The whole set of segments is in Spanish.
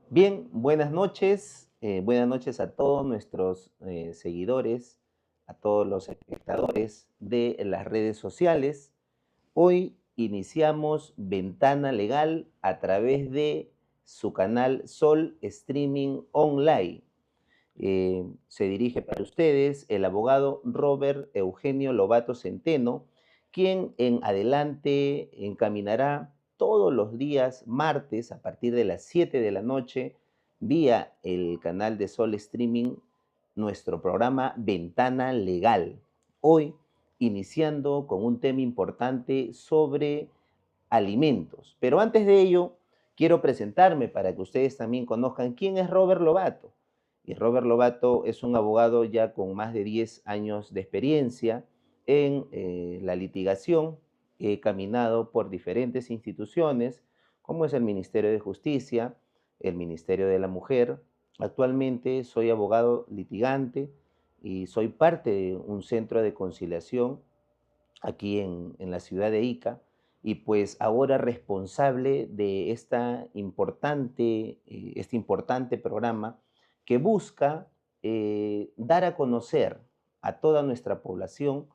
Bien, buenas noches a todos nuestros seguidores, a todos los espectadores de las redes sociales. Hoy iniciamos Ventana Legal a través de su canal Sol Streaming Online. Se dirige para ustedes el abogado Robert Eugenio Lobato Centeno, quien en adelante encaminará todos los días martes a partir de las 7 de la noche vía el canal de Sol Streaming nuestro programa Ventana Legal. Hoy iniciando con un tema importante sobre alimentos. Pero antes de ello, quiero presentarme para que ustedes también conozcan quién es Robert Lobato. Y Robert Lobato es un abogado ya con más de 10 años de experiencia en la litigación. He caminado por diferentes instituciones, como es el Ministerio de Justicia, el Ministerio de la Mujer. Actualmente soy abogado litigante y soy parte de un centro de conciliación aquí en la ciudad de Ica, y pues ahora responsable de este importante programa que busca dar a conocer a toda nuestra población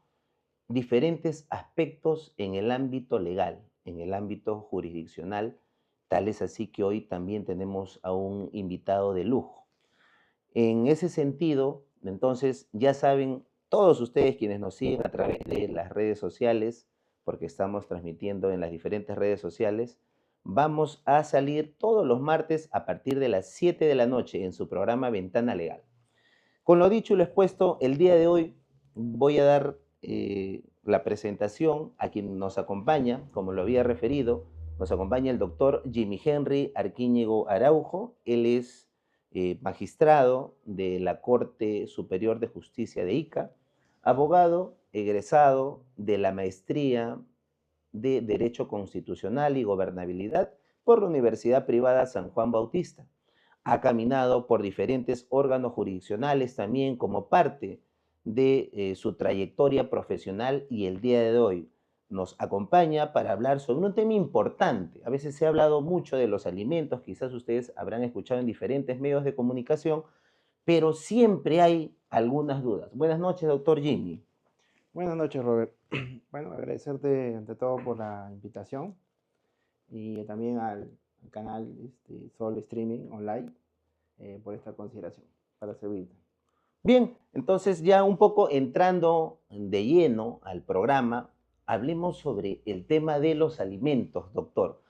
diferentes aspectos en el ámbito legal, en el ámbito jurisdiccional. Tal es así que hoy también tenemos a un invitado de lujo. En ese sentido, entonces, ya saben todos ustedes quienes nos siguen a través de las redes sociales, porque estamos transmitiendo en las diferentes redes sociales, vamos a salir todos los martes a partir de las 7 de la noche en su programa Ventana Legal. Con lo dicho y lo expuesto, el día de hoy voy a dar la presentación a quien nos acompaña, como lo había referido. Nos acompaña el doctor Jimmy Henry Arquíñigo Araujo. Él es magistrado de la Corte Superior de Justicia de Ica, abogado egresado de la maestría de Derecho Constitucional y Gobernabilidad por la Universidad Privada San Juan Bautista. Ha caminado por diferentes órganos jurisdiccionales también como parte de su trayectoria profesional, y el día de hoy nos acompaña para hablar sobre un tema importante. A veces se ha hablado mucho de los alimentos, quizás ustedes habrán escuchado en diferentes medios de comunicación, pero siempre hay algunas dudas. Buenas noches, doctor Jimmy. Buenas noches, Robert. Bueno, agradecerte ante todo por la invitación y también al canal Sol Streaming Online por esta consideración, para servirte. Bien, entonces ya un poco entrando de lleno al programa, hablemos sobre el tema de los alimentos, doctor.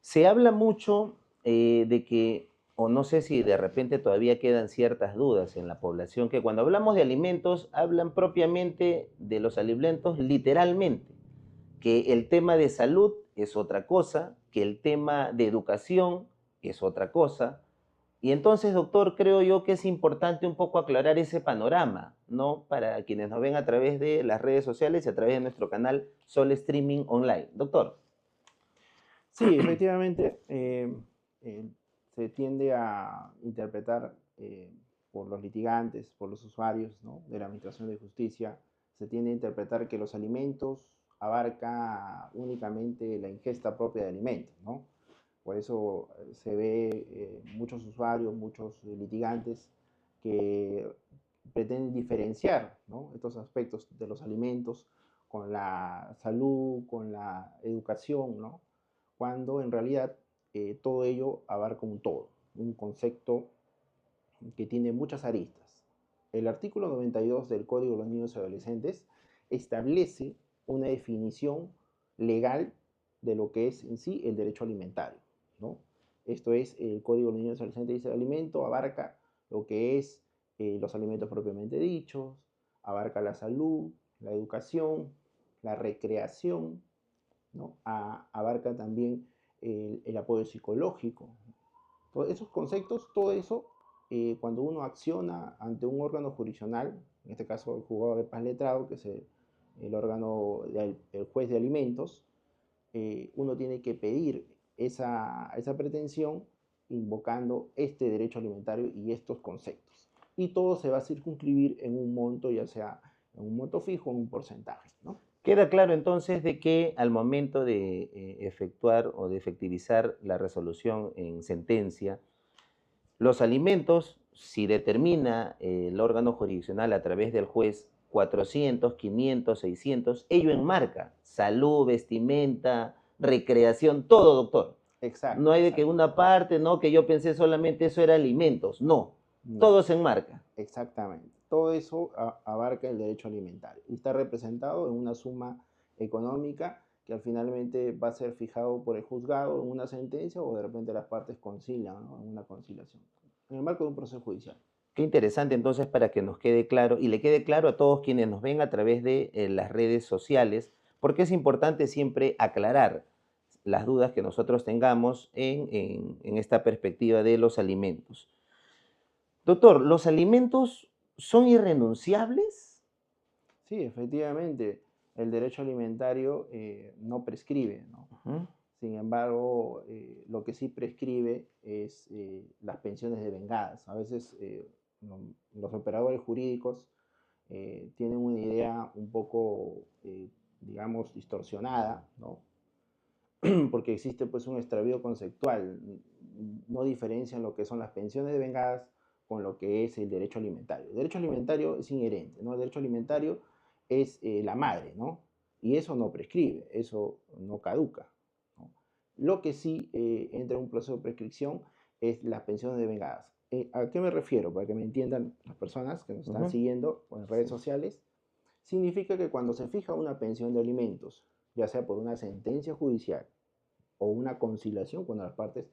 Se habla mucho de que, o no sé si de repente todavía quedan ciertas dudas en la población, que cuando hablamos de alimentos, hablan propiamente de los alimentos literalmente, que el tema de salud es otra cosa, que el tema de educación es otra cosa. Y entonces, doctor, creo yo que es importante un poco aclarar ese panorama, ¿no? Para quienes nos ven a través de las redes sociales y a través de nuestro canal Sol Streaming Online. Doctor. Sí, efectivamente, se tiende a interpretar por los litigantes, por los usuarios, ¿no?, de la Administración de Justicia, se tiende a interpretar que los alimentos abarca únicamente la ingesta propia de alimentos, ¿no? Por eso se ve muchos usuarios, muchos litigantes que pretenden diferenciar, ¿no?, estos aspectos de los alimentos con la salud, con la educación, ¿no?, cuando en realidad todo ello abarca un todo, un concepto que tiene muchas aristas. El artículo 92 del Código de los Niños y Adolescentes establece una definición legal de lo que es en sí el derecho alimentario, ¿no? Esto es, el Código de los Niños y Adolescentes dice: el alimento abarca lo que es los alimentos propiamente dichos, abarca la salud, la educación, la recreación, ¿no? Abarca también el apoyo psicológico. Todos esos conceptos, todo eso cuando uno acciona ante un órgano jurisdiccional, en este caso el juzgado de paz letrado, que es el órgano el juez de alimentos, uno tiene que pedir esa pretensión invocando este derecho alimentario y estos conceptos. Y todo se va a circunscribir en un monto, ya sea en un monto fijo o en un porcentaje, ¿no? Queda claro entonces de que al momento de efectuar o de efectivizar la resolución en sentencia, los alimentos, si determina el órgano jurisdiccional a través del juez 400, 500, 600, ello enmarca salud, vestimenta, recreación, todo, doctor. No Exacto, hay de que exacto. una parte, no, que yo pensé solamente eso era alimentos. No, No, todo se enmarca. exactamente. Todo eso abarca el derecho alimentario y está representado en una suma económica que al finalmente va a ser fijado por el juzgado en una sentencia o de repente las partes concilian, ¿no? En una conciliación, en el marco de un proceso judicial. Qué interesante entonces para que nos quede claro y le quede claro a todos quienes nos ven a través de las redes sociales, porque es importante siempre aclarar las dudas que nosotros tengamos en esta perspectiva de los alimentos. Doctor, ¿los alimentos son irrenunciables? Sí, efectivamente, el derecho alimentario no prescribe, ¿no? Ujú. Sin embargo, lo que sí prescribe es las pensiones devengadas. A veces los operadores jurídicos tienen una idea un poco, digamos, distorsionada, ¿no? Porque existe pues un extravío conceptual, no diferencian lo que son las pensiones devengadas con lo que es el derecho alimentario. El derecho alimentario es inherente, ¿no? El derecho alimentario es la madre, ¿no? Y eso no prescribe, eso no caduca, ¿no? Lo que sí entra en un proceso de prescripción es las pensiones devengadas. ¿A qué me refiero? Para que me entiendan las personas que nos están Ujú. siguiendo en redes sociales, significa que cuando se fija una pensión de alimentos, ya sea por una sentencia judicial o una conciliación, cuando las partes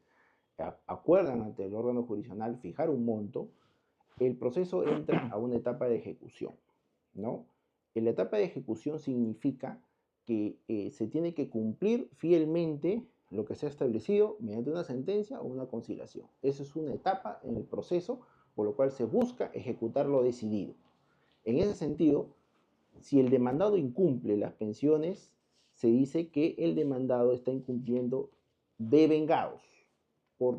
acuerdan ante el órgano jurisdiccional fijar un monto, el proceso entra a una etapa de ejecución, ¿no? En la etapa de ejecución significa que se tiene que cumplir fielmente lo que se ha establecido mediante una sentencia o una conciliación. Esa es una etapa en el proceso por lo cual se busca ejecutar lo decidido. En ese sentido, si el demandado incumple las pensiones, se dice que el demandado está incumpliendo devengados por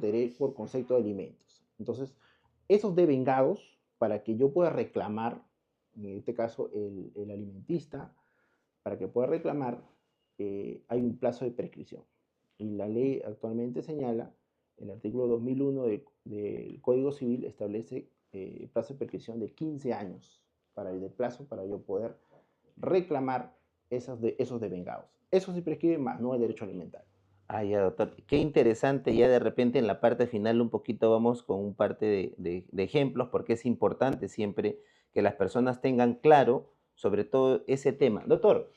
concepto de alimentos. Entonces, esos devengados, para que yo pueda reclamar, en este caso el alimentista, para que pueda reclamar, hay un plazo de prescripción. Y la ley actualmente señala, el artículo 2001 del Código Civil establece plazo de prescripción de 15 años para el de plazo para yo poder reclamar esos devengados. Eso sí prescribe más, no el derecho alimentario. Ah, ya, doctor. Qué interesante. Ya de repente en la parte final un poquito vamos con un parte de ejemplos, porque es importante siempre que las personas tengan claro sobre todo ese tema. Doctor,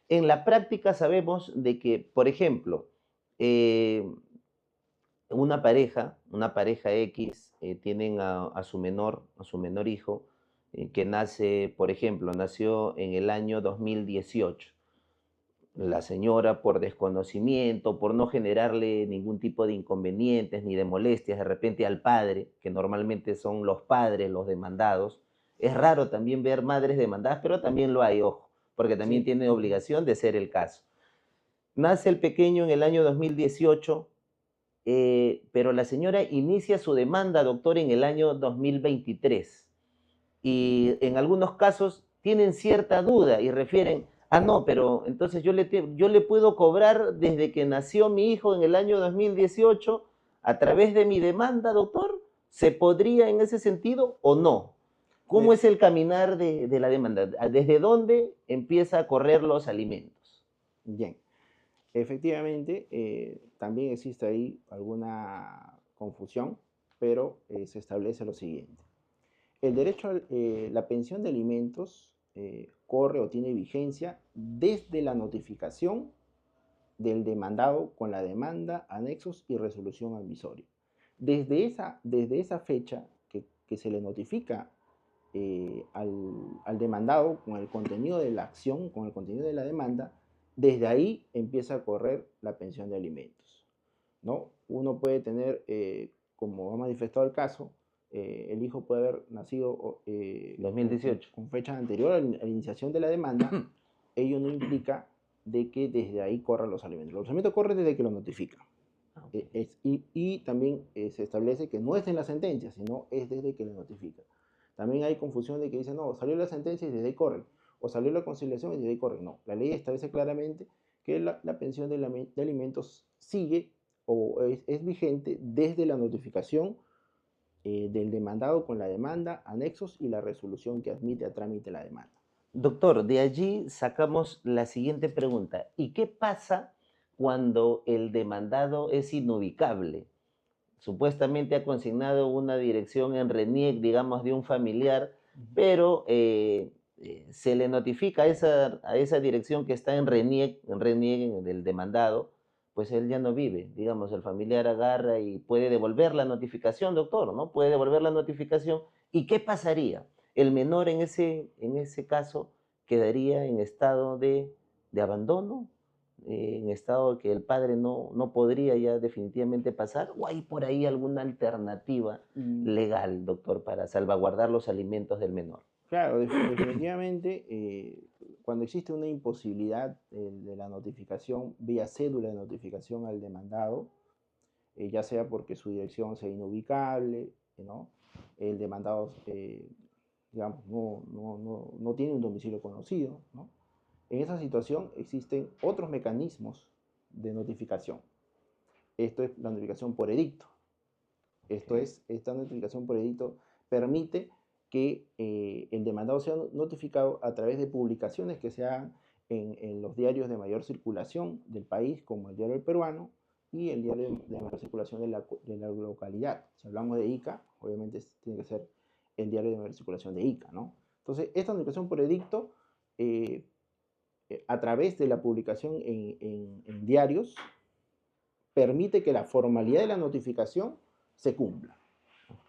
en la práctica sabemos de que, por ejemplo, eh, una pareja X, tienen a su menor hijo, que nace, por ejemplo, nació en el año 2018. La señora, por desconocimiento, por no generarle ningún tipo de inconvenientes ni de molestias de repente al padre, que normalmente son los padres los demandados. Es raro también ver madres demandadas, pero también lo hay, ojo, porque también Sí, tiene obligación de ser el caso. Nace el pequeño en el año 2018, pero la señora inicia su demanda, doctor, en el año 2023. Y en algunos casos tienen cierta duda y refieren, ah, no, pero entonces yo le puedo cobrar desde que nació mi hijo en el año 2018 a través de mi demanda, doctor. ¿Se podría en ese sentido o no? ¿Cómo de, es el caminar de la demanda? ¿Desde dónde empieza a correr los alimentos? bien. Efectivamente, también existe ahí alguna confusión, pero se establece lo siguiente. El derecho a la pensión de alimentos corre o tiene vigencia desde la notificación del demandado con la demanda, anexos y resolución admisoria. Desde esa fecha que se le notifica al demandado con el contenido de la acción, con el contenido de la demanda, desde ahí empieza a correr la pensión de alimentos, ¿no? Uno puede tener, como ha manifestado el caso, el hijo puede haber nacido 2018. con fecha anterior a la iniciación de la demanda, ello no implica de que desde ahí corran los alimentos. Los alimentos corren desde que lo notifican. Y también se establece que no es en la sentencia, sino es desde que le notifica. También hay confusión de que dicen, no, salió la sentencia y desde ahí corren, o salió la conciliación y desde ahí corren. No, la ley establece claramente que la pensión de alimentos sigue o es vigente desde la notificación del demandado con la demanda, anexos y la resolución que admite a trámite la demanda. Doctor, de allí sacamos la siguiente pregunta. ¿Y qué pasa cuando el demandado es inubicable? Supuestamente ha consignado una dirección en RENIEC, digamos, de un familiar, pero se le notifica a esa dirección que está en RENIEC del demandado, pues él ya no vive. Digamos, el familiar agarra y puede devolver la notificación, doctor, ¿no? Puede devolver la notificación. ¿Y qué pasaría? El menor en ese caso quedaría en estado de abandono, en estado que el padre no podría ya definitivamente pasar, o hay por ahí alguna alternativa legal, doctor, para salvaguardar los alimentos del menor. Claro, definitivamente, cuando existe una imposibilidad de la notificación vía cédula de notificación al demandado, ya sea porque su dirección sea inubicable, ¿no? El demandado, digamos, no tiene un domicilio conocido, ¿no? En esa situación existen otros mecanismos de notificación. Esto es la notificación por edicto. Esta notificación por edicto permite que el demandado sea notificado a través de publicaciones que se hagan en los diarios de mayor circulación del país, como el Diario El Peruano y el diario de mayor circulación de la localidad. Si hablamos de Ica, obviamente tiene que ser el diario de mayor circulación de Ica, ¿no? Entonces, esta notificación por edicto, a través de la publicación en diarios, permite que la formalidad de la notificación se cumpla.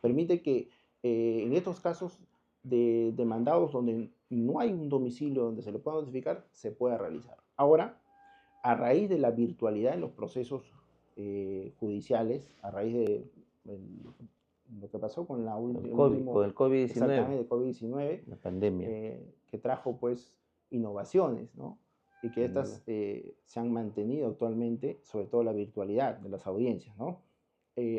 Permite que en estos casos de demandados donde no hay un domicilio donde se le pueda notificar, se pueda realizar. Ahora, a raíz de la virtualidad en los procesos judiciales, a raíz de lo que pasó con con el COVID-19, exactamente, el COVID-19, la pandemia, que trajo pues innovaciones, ¿no? Y que estas se han mantenido actualmente, sobre todo la virtualidad de las audiencias, ¿no?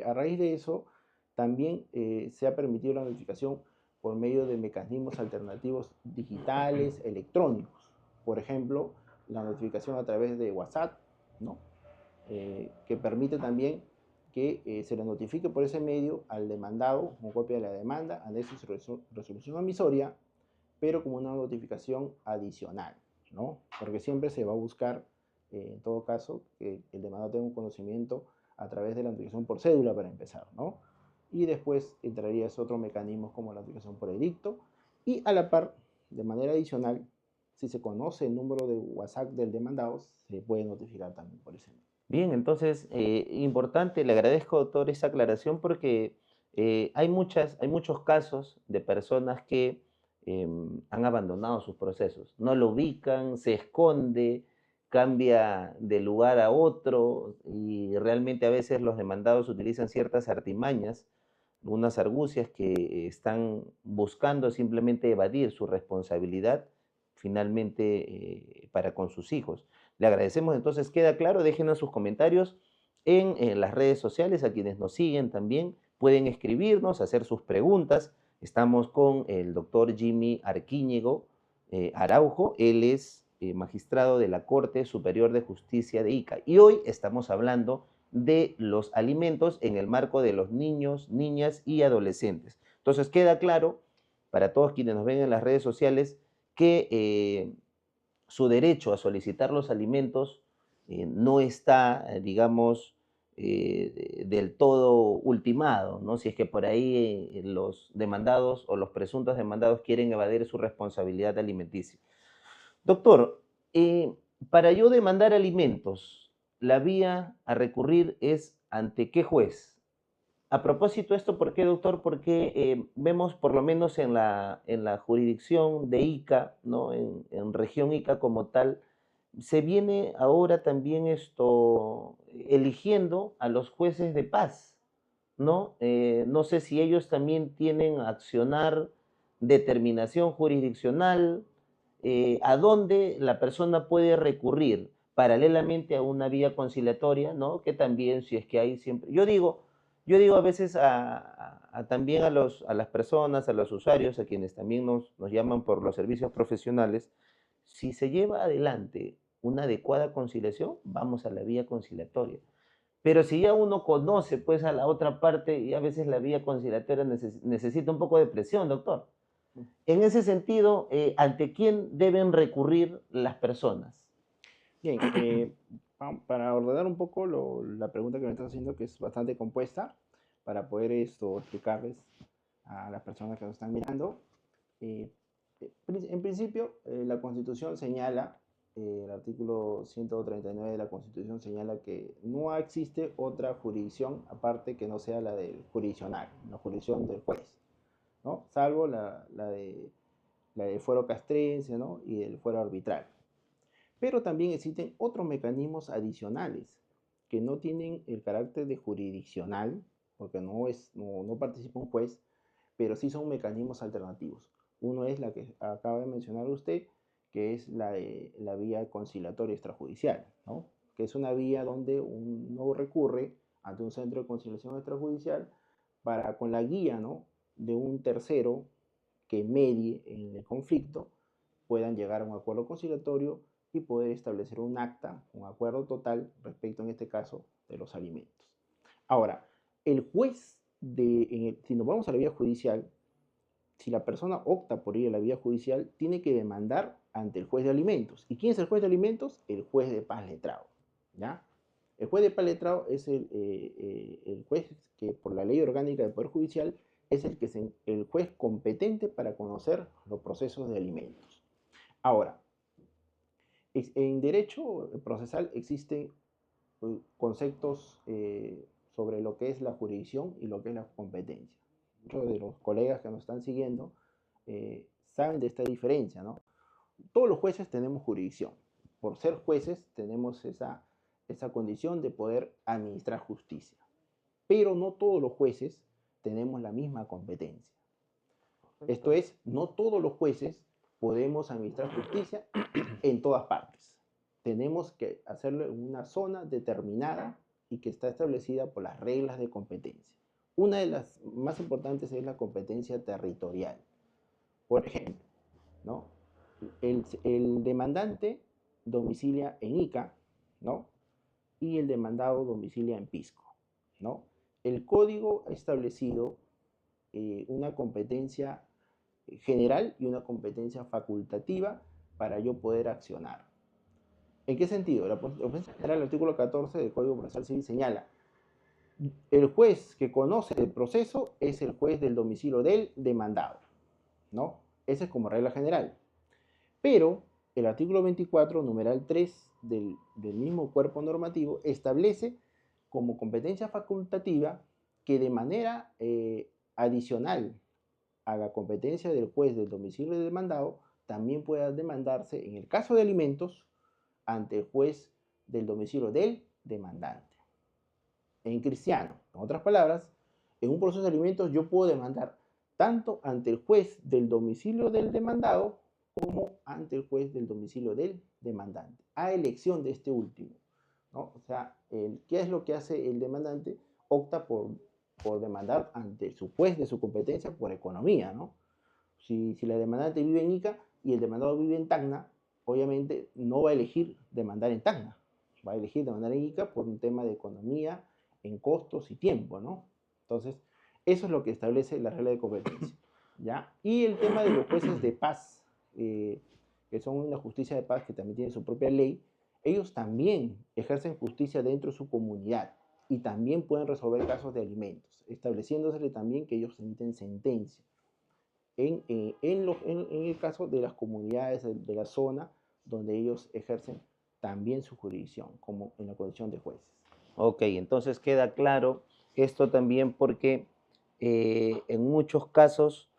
A raíz de eso, también se ha permitido la notificación por medio de mecanismos alternativos digitales, electrónicos. Por ejemplo, la notificación a través de WhatsApp, ¿no? Que permite también que se le notifique por ese medio al demandado como copia de la demanda, anexo y resolución amisoria, pero como una notificación adicional, ¿no? Porque siempre se va a buscar, en todo caso, que el demandado tenga un conocimiento a través de la notificación por cédula para empezar, ¿no? Y después entraría ese otro mecanismo como la notificación por edicto, y a la par, de manera adicional, si se conoce el número de WhatsApp del demandado, se puede notificar también por ese número. Bien, entonces, importante, le agradezco, doctor, esa aclaración porque hay muchos casos de personas que han abandonado sus procesos, no lo ubican, se esconde, cambia de lugar a otro y realmente a veces los demandados utilizan ciertas artimañas, unas argucias que están buscando simplemente evadir su responsabilidad finalmente para con sus hijos. Le agradecemos entonces, queda claro, déjenos sus comentarios en las redes sociales, a quienes nos siguen también, pueden escribirnos, hacer sus preguntas. Estamos con el doctor Jimmy Arquíñigo Araujo, él es magistrado de la Corte Superior de Justicia de Ica. Y hoy estamos hablando de los alimentos en el marco de los niños, niñas y adolescentes. Entonces queda claro para todos quienes nos ven en las redes sociales que su derecho a solicitar los alimentos no está, digamos, del todo ultimado, ¿no? Si es que por ahí los demandados o los presuntos demandados quieren evadir su responsabilidad alimenticia. Doctor, para yo demandar alimentos, la vía a recurrir es ante qué juez. A propósito de esto, ¿por qué, doctor? Porque vemos por lo menos en la jurisdicción de Ica, ¿no? En región Ica como tal, se viene ahora también esto eligiendo a los jueces de paz, ¿no? No sé si ellos también tienen accionar determinación jurisdiccional, a dónde la persona puede recurrir paralelamente a una vía conciliatoria, ¿no? Que también, si es que hay siempre, yo digo a veces también a las personas, a los usuarios, a quienes también nos llaman por los servicios profesionales, si se lleva adelante una adecuada conciliación, vamos a la vía conciliatoria. Pero si ya uno conoce pues a la otra parte y a veces la vía conciliatoria necesita un poco de presión, doctor. En ese sentido, ¿ante quién deben recurrir las personas? Bien, para ordenar un poco la pregunta que me estás haciendo, que es bastante compuesta, para poder explicarles a las personas que nos están mirando. eh, en principio, la Constitución señala, el artículo 139 de la Constitución señala que no existe otra jurisdicción aparte que no sea la del jurisdiccional, la jurisdicción del juez, ¿no? Salvo la del fuero castrense, ¿no? Y el fuero arbitral. Pero también existen otros mecanismos adicionales que no tienen el carácter de jurisdiccional, porque no participa un juez, pero sí son mecanismos alternativos. Uno es la que acaba de mencionar usted, que es la vía conciliatoria extrajudicial, ¿no? Que es una vía donde uno recurre ante un centro de conciliación extrajudicial con la guía, ¿no?, de un tercero que medie en el conflicto, puedan llegar a un acuerdo conciliatorio y poder establecer un acta, un acuerdo total respecto, en este caso, de los alimentos. Ahora, el juez, si nos vamos a la vía judicial, si la persona opta por ir a la vía judicial, tiene que demandar ante el juez de alimentos. ¿Y quién es el juez de alimentos? El juez de paz letrado, ¿ya? El juez de paz letrado es el juez que, por la ley orgánica del Poder Judicial, es el juez competente para conocer los procesos de alimentos. Ahora, en derecho procesal existen conceptos sobre lo que es la jurisdicción y lo que es la competencia. Muchos de los colegas que nos están siguiendo saben de esta diferencia, ¿no? Todos los jueces tenemos jurisdicción. Por ser jueces tenemos esa condición de poder administrar justicia. Pero no todos los jueces tenemos la misma competencia. Esto es, no todos los jueces podemos administrar justicia en todas partes. Tenemos que hacerlo en una zona determinada y que está establecida por las reglas de competencia. Una de las más importantes es la competencia territorial. Por ejemplo, ¿no?, el demandante domicilia en Ica, ¿no?, y el demandado domicilia en Pisco, ¿no? El código ha establecido una competencia general y una competencia facultativa para yo poder accionar. ¿En qué sentido? La competencia general, el artículo 14 del Código Procesal Civil señala: el juez que conoce el proceso es el juez del domicilio del demandado, ¿no? Esa es como regla general. Pero el artículo 24, numeral 3 del mismo cuerpo normativo establece como competencia facultativa que de manera adicional a la competencia del juez del domicilio del demandado, también pueda demandarse, en el caso de alimentos, ante el juez del domicilio del demandante. En cristiano, en otras palabras, en un proceso de alimentos yo puedo demandar tanto ante el juez del domicilio del demandado como ante el juez del domicilio del demandante, a elección de este último, ¿no? O sea, ¿qué es lo que hace el demandante? Opta por demandar ante su juez de su competencia por economía, ¿no? Si la demandante vive en Ica y el demandado vive en Tacna, obviamente no va a elegir demandar en Tacna, va a elegir demandar en Ica por un tema de economía, en costos y tiempo, ¿no? Entonces, eso es lo que establece la regla de competencia, ¿ya? Y el tema de los jueces de paz, que son una justicia de paz que también tiene su propia ley, ellos también ejercen justicia dentro de su comunidad y también pueden resolver casos de alimentos, estableciéndose también que ellos emiten sentencia en el caso de las comunidades de la zona donde ellos ejercen también su jurisdicción, como en la condición de jueces. Ok, entonces queda claro esto también porque en muchos casos,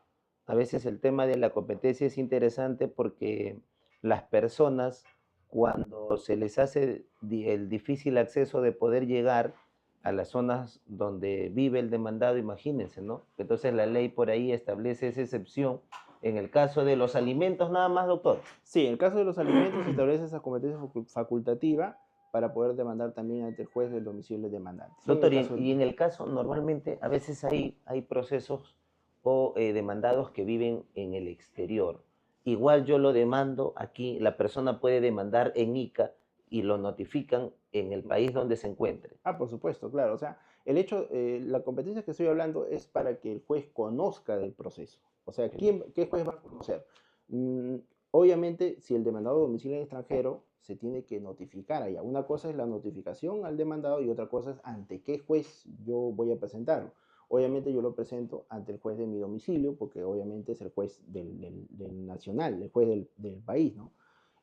a veces el tema de la competencia es interesante porque las personas, cuando se les hace el difícil acceso de poder llegar a las zonas donde vive el demandado, imagínense, ¿no? Entonces la ley por ahí establece esa excepción en el caso de los alimentos nada más, doctor. Sí, en el caso de los alimentos se establece esa competencia facultativa para poder demandar también ante el juez del domicilio del demandante. Solo en Doctor, el caso y en el caso, normalmente, a veces hay procesos o demandados que viven en el exterior. Igual yo lo demando aquí, la persona puede demandar en ICA y lo notifican en el país donde se encuentre. por supuesto, claro. O sea, el hecho, la competencia que estoy hablando es para que el juez conozca del proceso. O sea, ¿qué juez va a conocer? Mm, obviamente, si el demandado domicila en extranjero, se tiene que notificar allá. Una cosa es la notificación al demandado y otra cosa es ante qué juez yo voy a presentarlo. Obviamente yo lo presento ante el juez de mi domicilio, porque obviamente es el juez del nacional, el juez del país, ¿no?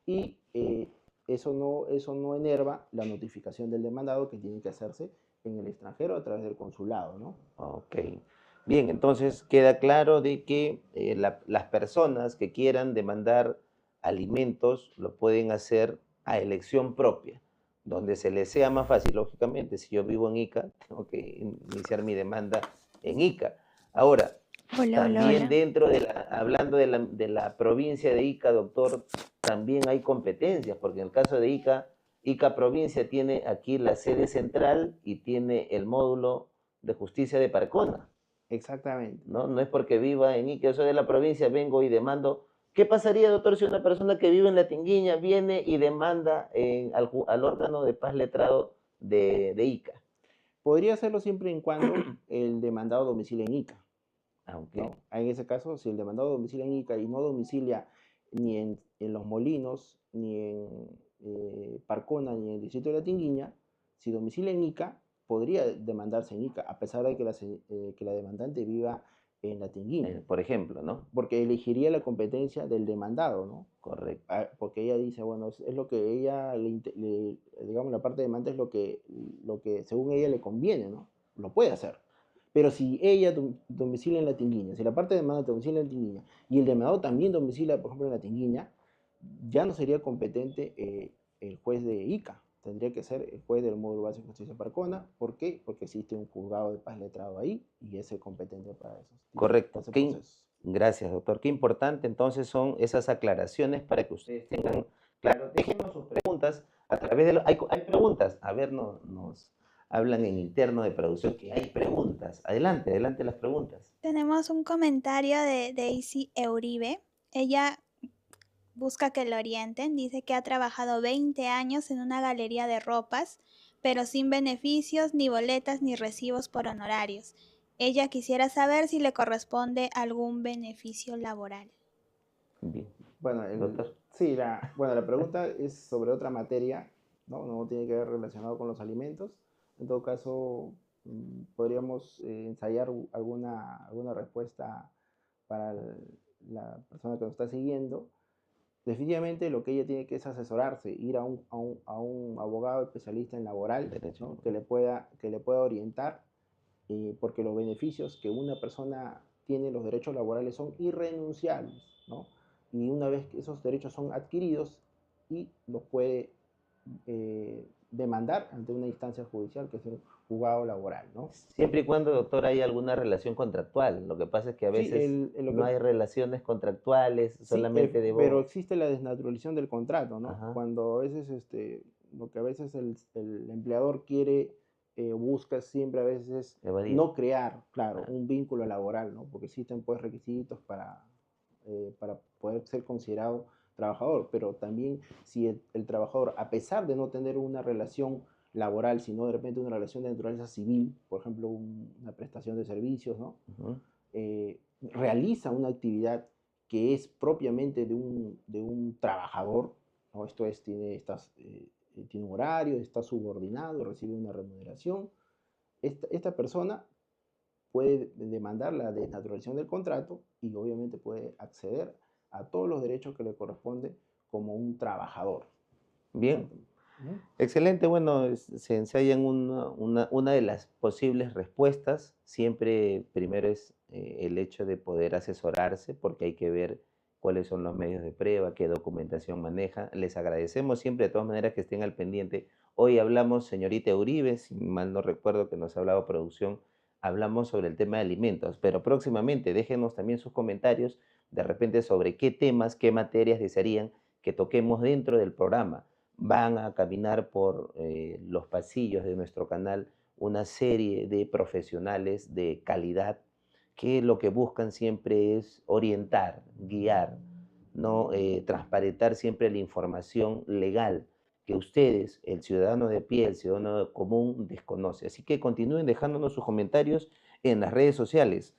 Y eso no enerva la notificación del demandado que tiene que hacerse en el extranjero a través del consulado, ¿no? Ok. Bien, entonces queda claro de que las personas que quieran demandar alimentos lo pueden hacer a elección propia, donde se les sea más fácil, lógicamente. Si yo vivo en Ica, tengo que iniciar mi demanda en Ica. Ahora, Hola, hola, también hola. dentro hablando de la provincia de Ica, doctor, también hay competencias, porque en el caso de Ica, Ica provincia tiene aquí la sede central y tiene el módulo de justicia de Parcona, Exactamente. ¿no? No es porque viva en Ica, yo soy de la provincia, vengo y demando. ¿Qué pasaría, doctor, si una persona que vive en la Tinguiña viene y demanda al órgano de paz letrado de Ica? Podría hacerlo siempre y cuando el demandado domicilia en ICA, Aunque, ¿no? En ese caso, si el demandado domicilia en ICA y no domicilia ni en Los Molinos, ni en Parcona, ni en el distrito de la Tinguiña, si domicilia en ICA, podría demandarse en ICA, a pesar de que la demandante viva en la Tinguiña, por ejemplo, ¿no? porque elegiría la competencia del demandado, ¿no? Correcto. Porque ella dice, bueno, es lo que ella, digamos, la parte demanda es lo que según ella le conviene, ¿no? Lo puede hacer. Pero si ella domicilia en la Tinguiña, si la parte de demanda domicilia en la Tinguiña y el demandado también domicilia, por ejemplo, en la Tinguiña, ya no sería competente el juez de ICA. Tendría que ser el juez del módulo básico de justicia Parcona. ¿Por qué? Porque existe un juzgado de paz letrado ahí y es el competente para esos Correcto. procesos. Gracias, doctor. Qué importante entonces son esas aclaraciones para que ustedes tengan claro. Déjenos sus preguntas a través de hay preguntas. A ver, nos hablan en interno de producción que hay preguntas. Adelante, adelante las preguntas. Tenemos un comentario de Daisy Euribe. Ella busca que lo orienten. Dice que ha trabajado 20 años en una galería de ropas, pero sin beneficios, ni boletas, ni recibos por honorarios. Ella quisiera saber si le corresponde algún beneficio laboral. Bien, Bueno, doctor. sí, bueno, la pregunta es sobre otra materia, ¿no? No tiene que ver relacionado con los alimentos. En todo caso, podríamos ensayar alguna respuesta para la persona que nos está siguiendo. Definitivamente lo que ella tiene que es asesorarse, ir a un abogado especialista en laboral, Derecho. ¿no? Que le pueda orientar, porque los beneficios que una persona tiene, los derechos laborales son irrenunciables, ¿no? Y una vez que esos derechos son adquiridos y los puede demandar ante una instancia judicial que es un juzgado laboral, ¿no? Siempre y cuando, doctor, hay alguna relación contractual. Lo que pasa es que a Sí, veces no hay relaciones contractuales, sí, solamente pero debo... existe la desnaturalización del contrato, ¿no? Ajá, Cuando a veces, lo que a veces el empleador quiere, busca siempre a veces evadir. no crear, claro, Ah, un vínculo laboral, ¿no? Porque existen pues requisitos para poder ser considerado trabajador, pero también si el trabajador, a pesar de no tener una relación laboral, sino de repente una relación de naturaleza civil, por ejemplo, una prestación de servicios, ¿no? ujú. Realiza una actividad que es propiamente de un trabajador, ¿no? Esto es, tiene un horario, está subordinado, recibe una remuneración. Esta persona puede demandar la desnaturalización del contrato y obviamente puede acceder a todos los derechos que le corresponden como un trabajador. Bien, ¿No? excelente. Bueno, se ensayan una de las posibles respuestas. Siempre primero es el hecho de poder asesorarse, porque hay que ver cuáles son los medios de prueba, qué documentación maneja. Les agradecemos siempre de todas maneras que estén al pendiente. Hoy hablamos, señorita Uribe, si mal no recuerdo que nos ha hablado producción, hablamos sobre el tema de alimentos, pero próximamente déjenos también sus comentarios de repente sobre qué temas, qué materias desearían que toquemos dentro del programa. Van a caminar por los pasillos de nuestro canal una serie de profesionales de calidad que lo que buscan siempre es orientar, guiar, ¿no? Transparentar siempre la información legal que ustedes, el ciudadano de pie, el ciudadano común, desconoce. Así que continúen dejándonos sus comentarios en las redes sociales.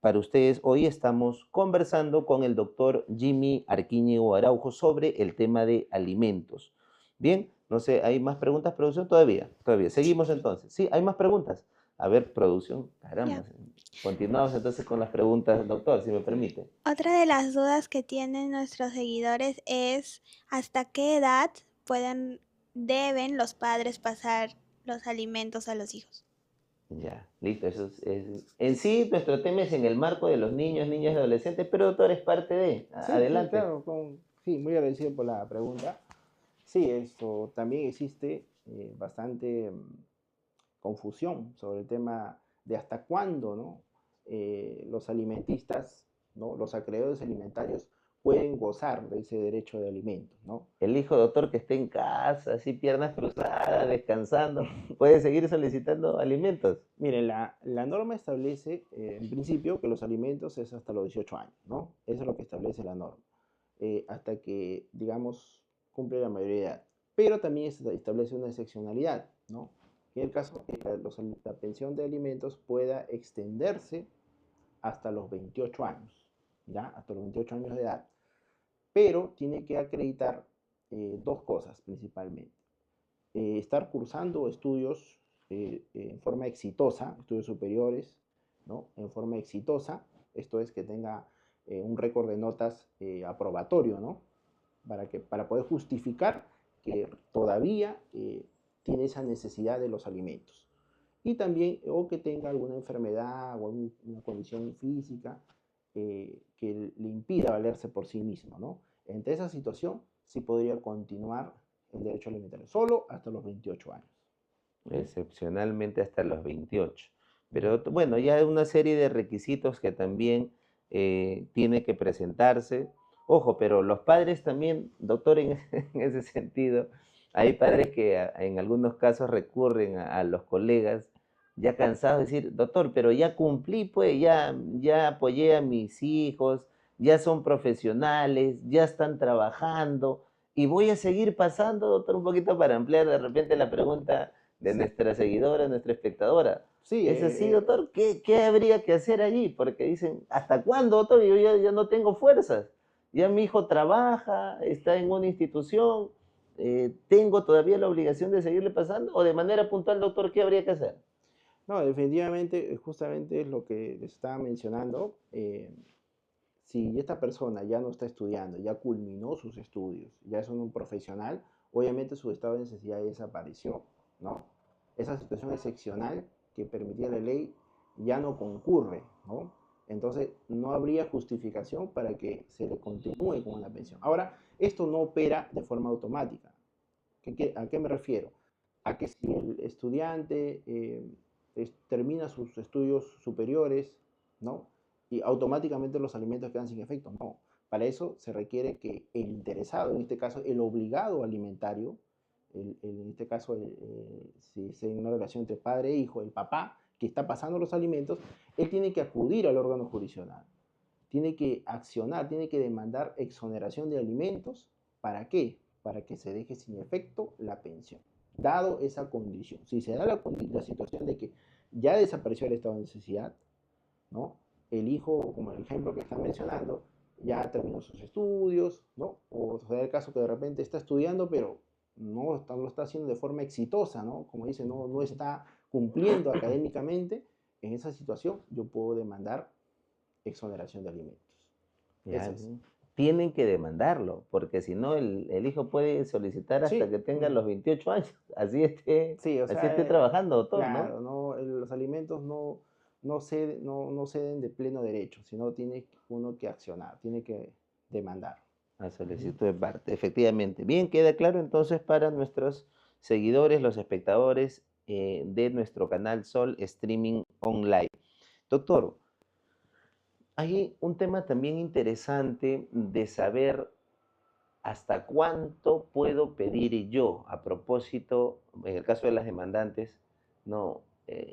Para ustedes, hoy estamos conversando con el doctor Jimmy Arquiño Araujo sobre el tema de alimentos. Bien, no sé, ¿hay más preguntas, producción? Todavía, todavía. Seguimos entonces. Sí, hay más preguntas. A ver, producción, Ya. caramba. Continuamos entonces con las preguntas, doctor, si me permite. Otra de las dudas que tienen nuestros seguidores es ¿hasta qué edad deben los padres pasar los alimentos a los hijos? Ya, listo. En sí, nuestro tema es en el marco de los niños, niñas y adolescentes, pero doctor, es parte de. Sí, sí, Adelante. claro, sí, muy agradecido por la pregunta. Sí, esto también existe bastante confusión sobre el tema de hasta cuándo, ¿no? Los alimentistas, ¿no? Los acreedores alimentarios pueden gozar de ese derecho de alimentos, ¿no? El hijo doctor que esté en casa, así piernas cruzadas, descansando, puede seguir solicitando alimentos. Miren, la norma establece, en principio, que los alimentos es hasta los 18 años, ¿no? Eso es lo que establece la norma, hasta que, digamos, cumple la mayoría de edad. Pero también establece una excepcionalidad, ¿no? En el caso que la pensión de alimentos pueda extenderse hasta los 28 años, ¿ya? Hasta los 28 años de edad. Pero tiene que acreditar dos cosas principalmente. Estar cursando estudios en forma exitosa, estudios superiores, ¿no? En forma exitosa, esto es que tenga un récord de notas aprobatorio, ¿no? Para poder justificar que todavía tiene esa necesidad de los alimentos. Y también, o que tenga alguna enfermedad o una condición física que le impida valerse por sí mismo, ¿no? Entre esa situación, sí podría continuar el derecho alimentario, solo hasta los 28 años. Excepcionalmente hasta los 28. Pero bueno, ya hay una serie de requisitos que también tiene que presentarse. Ojo, pero los padres también, doctor, en ese sentido, hay padres que en algunos casos recurren a los colegas ya cansados de decir, doctor, pero ya cumplí, pues ya apoyé a mis hijos, ya son profesionales, ya están trabajando y voy a seguir pasando, doctor, un poquito para ampliar de repente la pregunta de nuestra seguidora, nuestra espectadora. Sí, ¿Es así, doctor? ¿Qué habría que hacer allí? Porque dicen, ¿hasta cuándo, doctor? Yo ya no tengo fuerzas. Ya mi hijo trabaja, está en una institución, ¿tengo todavía la obligación de seguirle pasando? ¿O de manera puntual, doctor, qué habría que hacer? no, definitivamente, justamente es lo que les estaba mencionando. Si esta persona ya no está estudiando, ya culminó sus estudios, ya es un profesional, obviamente su estado de necesidad ya desapareció, ¿no? Esa situación excepcional que permitía la ley ya no concurre, ¿no? Entonces no habría justificación para que se le continúe con la pensión. Ahora, esto no opera de forma automática. ¿A qué me refiero? A que si el estudiante termina sus estudios superiores, ¿no? Y automáticamente los alimentos quedan sin efecto. No, para eso se requiere que el interesado, en este caso el obligado alimentario, en este caso si es en una relación entre padre e hijo, el papá que está pasando los alimentos, él tiene que acudir al órgano jurisdiccional, tiene que accionar, tiene que demandar exoneración de alimentos. ¿Para qué? Para que se deje sin efecto la pensión. Dado esa condición, si se da la situación de que ya desapareció el estado de necesidad, ¿no? El hijo, como el ejemplo que están mencionando, ya terminó sus estudios, ¿no? O sea, el caso que de repente está estudiando, pero no lo está haciendo de forma exitosa, ¿no? Como dice, no está cumpliendo académicamente. En esa situación yo puedo demandar exoneración de alimentos. Ya, Eso es. tienen que demandarlo, porque si no, el hijo puede solicitar hasta Sí, que tenga los 28 años. Así esté, sí, o así sea, esté trabajando, doctor, ¿no? claro, no, los alimentos no ceden de pleno derecho, sino tiene uno que accionar, tiene que demandar. A Ujú. solicitud de parte, efectivamente. Bien, queda claro entonces para nuestros seguidores, los espectadores de nuestro canal Sol Streaming Online. Doctor, hay un tema también interesante de saber hasta cuánto puedo pedir yo a propósito, en el caso de las demandantes, no,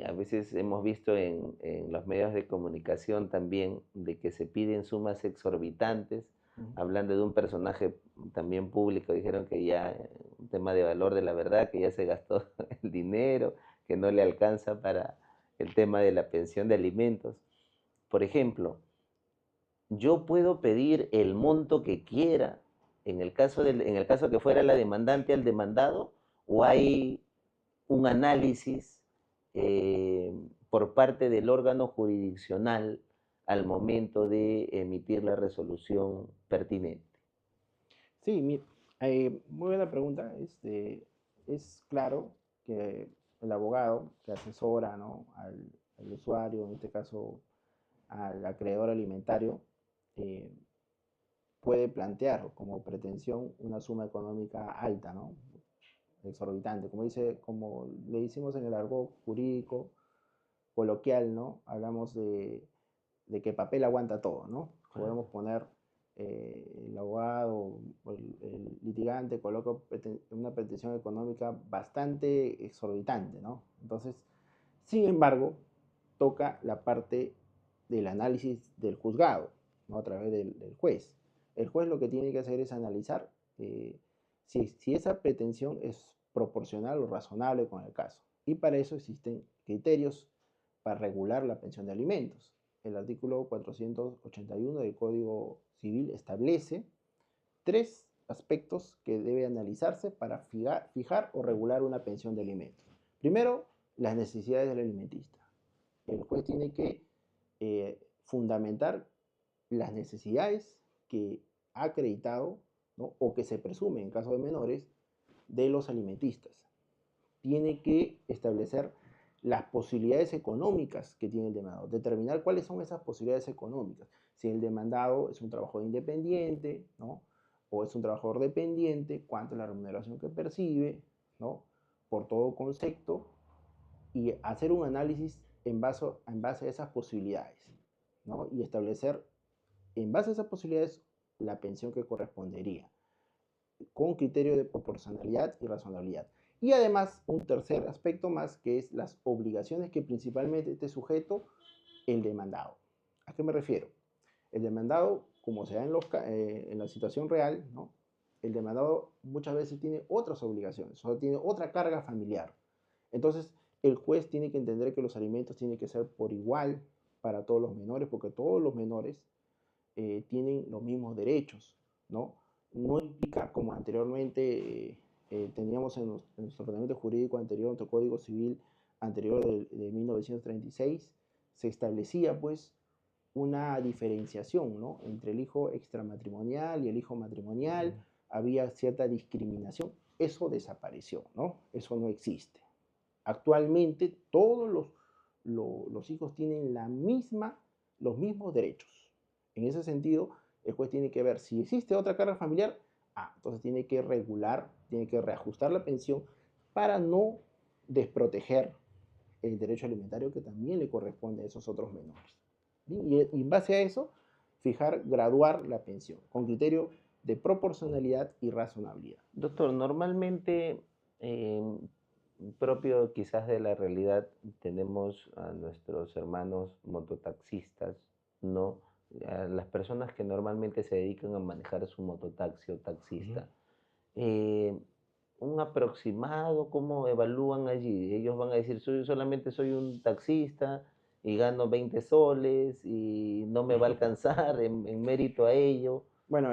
a veces hemos visto en los medios de comunicación también de que se piden sumas exorbitantes, Ujú. hablando de un personaje también público, dijeron que ya, un tema de valor de la verdad, que ya se gastó el dinero, que no le alcanza para el tema de la pensión de alimentos. Por ejemplo, yo puedo pedir el monto que quiera en el caso que fuera la demandante al demandado, o hay un análisis por parte del órgano jurisdiccional al momento de emitir la resolución pertinente. Sí, muy buena pregunta. Es claro que el abogado que asesora, ¿no?, al usuario, en este caso al acreedor alimentario, eh, puede plantear como pretensión una suma económica alta, ¿no?, exorbitante, como le hicimos en el argot jurídico coloquial, ¿no? Hablamos de que papel aguanta todo, ¿no? Podemos poner, el abogado o el litigante coloca una pretensión económica bastante exorbitante, ¿no? Entonces, sin embargo, toca la parte del análisis del juzgado, ¿no?, a través del juez. El juez lo que tiene que hacer es analizar si esa pretensión es proporcional o razonable con el caso. Y para eso existen criterios para regular la pensión de alimentos. El artículo 481 del Código Civil establece tres aspectos que debe analizarse para fijar o regular una pensión de alimentos. Primero, las necesidades del alimentista. El juez tiene que fundamentar las necesidades que ha acreditado, ¿no?, o que se presume en caso de menores de los alimentistas. Tiene que establecer las posibilidades económicas que tiene el demandado, determinar cuáles son esas posibilidades económicas. Si el demandado es un trabajador independiente, ¿no?, o es un trabajador dependiente, cuánto es la remuneración que percibe, ¿no?, por todo concepto, y hacer un análisis en base a esas posibilidades, ¿no?, y establecer en base a esas posibilidades la pensión que correspondería, con criterio de proporcionalidad y razonabilidad. Y además, un tercer aspecto más, que es las obligaciones que principalmente esté sujeto el demandado. ¿A qué me refiero? El demandado, como se da en la situación real, ¿no?, el demandado muchas veces tiene otras obligaciones, o tiene otra carga familiar. Entonces, el juez tiene que entender que los alimentos tienen que ser por igual para todos los menores, porque todos los menores tienen los mismos derechos, ¿no? No implica, como anteriormente teníamos en nuestro ordenamiento jurídico anterior, nuestro Código Civil anterior de 1936, se establecía pues una diferenciación, ¿no?, entre el hijo extramatrimonial y el hijo matrimonial. Había cierta discriminación. Eso desapareció, ¿no? Eso no existe. Actualmente todos los hijos tienen los mismos derechos. En ese sentido, el juez tiene que ver si existe otra carga familiar. Entonces tiene que regular, tiene que reajustar la pensión para no desproteger el derecho alimentario que también le corresponde a esos otros menores. Y en base a eso, graduar la pensión con criterio de proporcionalidad y razonabilidad. Doctor, normalmente, eh, propio quizás de la realidad, tenemos a nuestros hermanos mototaxistas, ¿no? A las personas que normalmente se dedican a manejar su mototaxi o taxista. Eh, un aproximado, ¿cómo evalúan allí? Ellos van a decir, solamente soy un taxista y gano 20 soles y no me va a alcanzar en mérito a ello. Bueno,